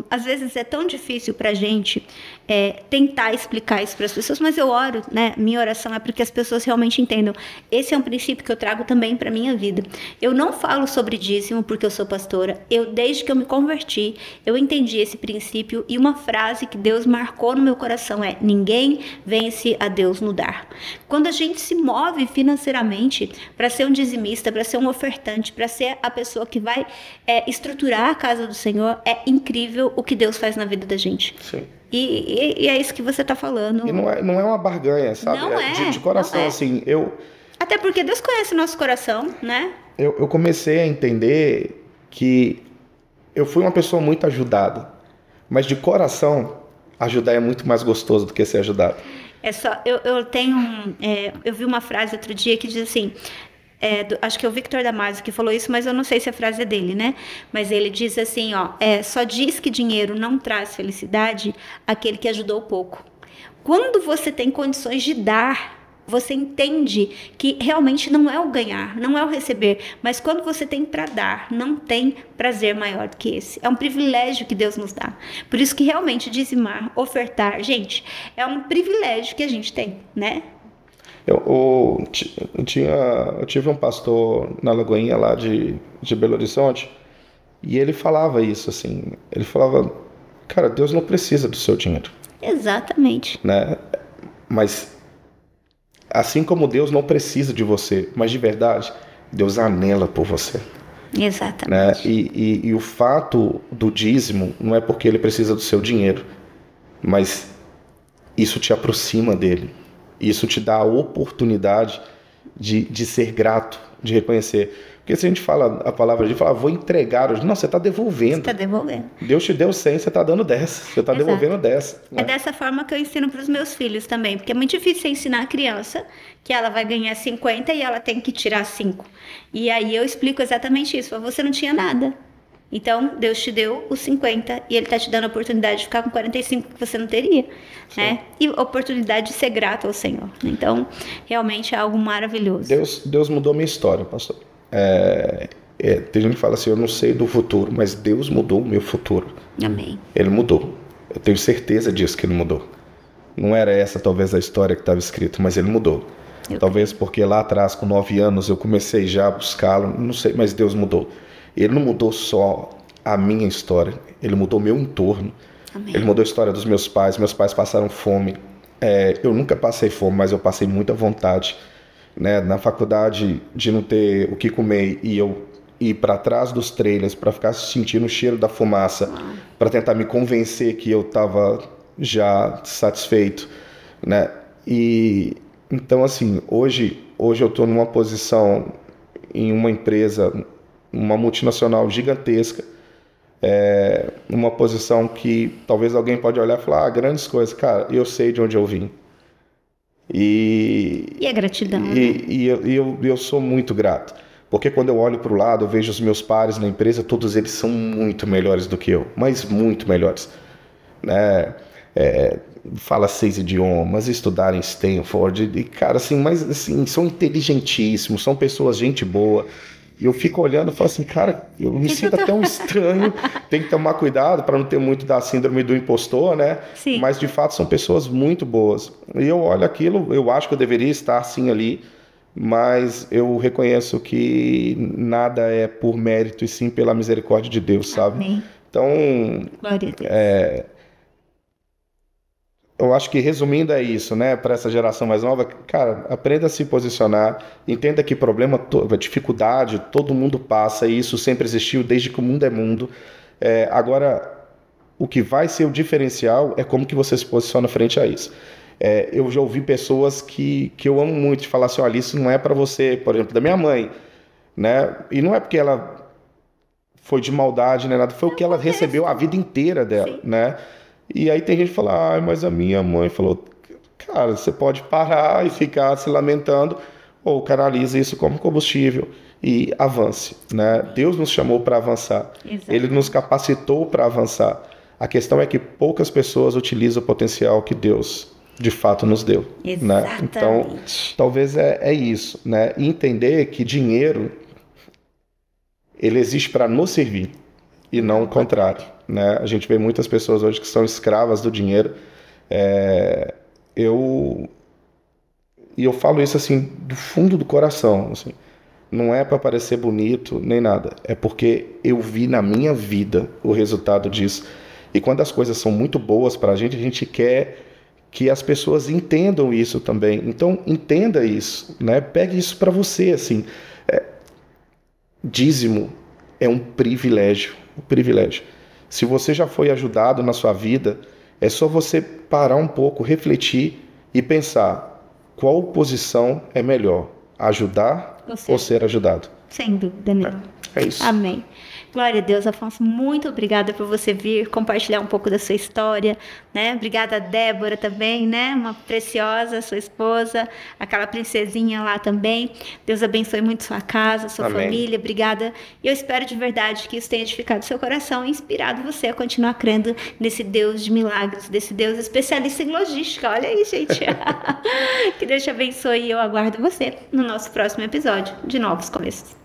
[SPEAKER 1] às vezes é tão difícil pra gente tentar explicar isso para as pessoas, mas eu oro, né? Minha oração é para que as pessoas realmente entendam. Esse é um princípio que eu trago também para minha vida. Eu não falo sobre dízimo porque eu sou pastora. Desde que eu me converti, eu entendi esse princípio, e uma frase que Deus marcou no meu coração é: ninguém vence a Deus no dar. Quando a gente se move financeiramente para ser um dizimista, para ser um ofertante, para ser a pessoa que vai estruturar a casa do Senhor, é incrível o que Deus faz na vida da gente.
[SPEAKER 2] Sim.
[SPEAKER 1] E é isso que você está falando.
[SPEAKER 2] E não é uma barganha, sabe?
[SPEAKER 1] Não
[SPEAKER 2] de coração, assim,
[SPEAKER 1] Até porque Deus conhece o nosso coração, né?
[SPEAKER 2] Eu comecei a entender que eu fui uma pessoa muito ajudada, mas de coração, ajudar é muito mais gostoso do que ser ajudado.
[SPEAKER 1] Eu vi uma frase outro dia que diz assim, acho que é o Victor Damasio que falou isso, mas eu não sei se a frase é dele, né? Mas ele diz assim, só diz que dinheiro não traz felicidade aquele que ajudou pouco. Quando você tem condições de dar, você entende que realmente não é o ganhar, não é o receber, mas quando você tem para dar, não tem prazer maior do que esse. É um privilégio que Deus nos dá. Por isso que realmente dizimar, ofertar, gente, é um privilégio que a gente tem, né?
[SPEAKER 2] Eu tive um pastor na Lagoinha lá de Belo Horizonte, e ele falava isso, assim, ele falava, cara, Deus não precisa do seu dinheiro.
[SPEAKER 1] Exatamente.
[SPEAKER 2] Né? Mas assim como Deus não precisa de você, mas de verdade, Deus anela por você.
[SPEAKER 1] Exatamente.
[SPEAKER 2] Né? E o fato do dízimo não é porque ele precisa do seu dinheiro, mas isso te aproxima dele. Isso te dá a oportunidade de ser grato, de reconhecer. Porque se a gente fala a palavra de falar, vou entregar hoje. Não, você está devolvendo. Você
[SPEAKER 1] está devolvendo.
[SPEAKER 2] Deus te deu 100, você está dando 10. Você está devolvendo 10. Né?
[SPEAKER 1] É dessa forma que eu ensino para os meus filhos também. Porque é muito difícil você ensinar a criança que ela vai ganhar 50 e ela tem que tirar 5. E aí eu explico exatamente isso. Você não tinha nada. Então, Deus te deu os 50 e Ele está te dando a oportunidade de ficar com 45 que você não teria, né? E a oportunidade de ser grato ao Senhor. Então, realmente é algo maravilhoso.
[SPEAKER 2] Deus mudou minha história, pastor. Tem gente que fala assim, eu não sei do futuro, mas Deus mudou o meu futuro.
[SPEAKER 1] Amém.
[SPEAKER 2] Ele mudou. Eu tenho certeza disso que Ele mudou. Não era essa talvez a história que estava escrita, mas Ele mudou. Talvez porque lá atrás, com 9 anos, eu comecei já a buscá-lo, não sei, mas Deus mudou. Ele não mudou só a minha história, Ele mudou o meu entorno.
[SPEAKER 1] Amém.
[SPEAKER 2] Ele mudou a história dos meus pais passaram fome. Eu nunca passei fome, mas eu passei muita vontade. Né? Na faculdade, de não ter o que comer, e eu ir para trás dos trailers para ficar sentindo o cheiro da fumaça, para tentar me convencer que eu estava já satisfeito. Né? E então, assim, hoje eu estou numa posição em uma empresa, uma multinacional gigantesca, uma posição que talvez alguém pode olhar e falar, grandes coisas. Cara, eu sei de onde eu vim. E
[SPEAKER 1] a gratidão.
[SPEAKER 2] E eu sou muito grato. Porque quando eu olho para o lado, eu vejo os meus pares na empresa, todos eles são muito melhores do que eu. Mas muito melhores. Né? Fala 6 idiomas, estudaram em Stanford. E, cara, assim, mas assim, são inteligentíssimos, são pessoas, gente boa. E eu fico olhando e falo assim, cara, eu me sinto até um estranho. Tem que tomar cuidado para não ter muito da síndrome do impostor, né?
[SPEAKER 1] Sim.
[SPEAKER 2] Mas, de fato, são pessoas muito boas. E eu olho aquilo, eu acho que eu deveria estar assim ali, mas eu reconheço que nada é por mérito e sim pela misericórdia de Deus, sabe?
[SPEAKER 1] Amém.
[SPEAKER 2] Então,
[SPEAKER 1] glória a Deus.
[SPEAKER 2] Eu acho que, resumindo, é isso, né? Para essa geração mais nova, cara, aprenda a se posicionar, entenda que problema, dificuldade, todo mundo passa, e isso sempre existiu desde que o mundo é mundo. Agora, o que vai ser o diferencial é como que você se posiciona frente a isso. Eu já ouvi pessoas que eu amo muito de falar assim, olha, isso não é para você, por exemplo, da minha mãe, né? E não é porque ela foi de maldade, né? Nada, foi o que ela recebeu a vida inteira dela, sim, né? E aí tem gente que fala, mas a minha mãe falou, cara, você pode parar e ficar se lamentando, ou canalize isso como combustível e avance, né? Deus nos chamou para avançar.
[SPEAKER 1] Exatamente.
[SPEAKER 2] Ele nos capacitou para avançar. A questão é que poucas pessoas utilizam o potencial que Deus de fato nos deu. Né? Então, talvez é isso, né? Entender que dinheiro, ele existe para nos servir. e não o contrário, né? A gente vê muitas pessoas hoje que são escravas do dinheiro. É, eu E eu falo isso assim do fundo do coração, assim. Não é para parecer bonito nem nada, é porque eu vi na minha vida o resultado disso. E quando as coisas são muito boas para a gente quer que as pessoas entendam isso também. Então entenda isso, né? Pegue isso para você, assim. Dízimo é um privilégio. Se você já foi ajudado na sua vida, é só você parar um pouco, refletir e pensar qual posição é melhor, ajudar ou ser ajudado.
[SPEAKER 1] Sem dúvida nenhuma.
[SPEAKER 2] É isso.
[SPEAKER 1] Amém. Glória a Deus, Afonso. Muito obrigada por você vir compartilhar um pouco da sua história, né? Obrigada, Débora, também, né? Uma preciosa, sua esposa, aquela princesinha lá também. Deus abençoe muito sua casa, sua
[SPEAKER 2] Amém.
[SPEAKER 1] família. Obrigada. E eu espero de verdade que isso tenha edificado seu coração e inspirado você a continuar crendo nesse Deus de milagres, desse Deus especialista em logística. Olha aí, gente. Que Deus te abençoe e eu aguardo você no nosso próximo episódio de Novos Começos.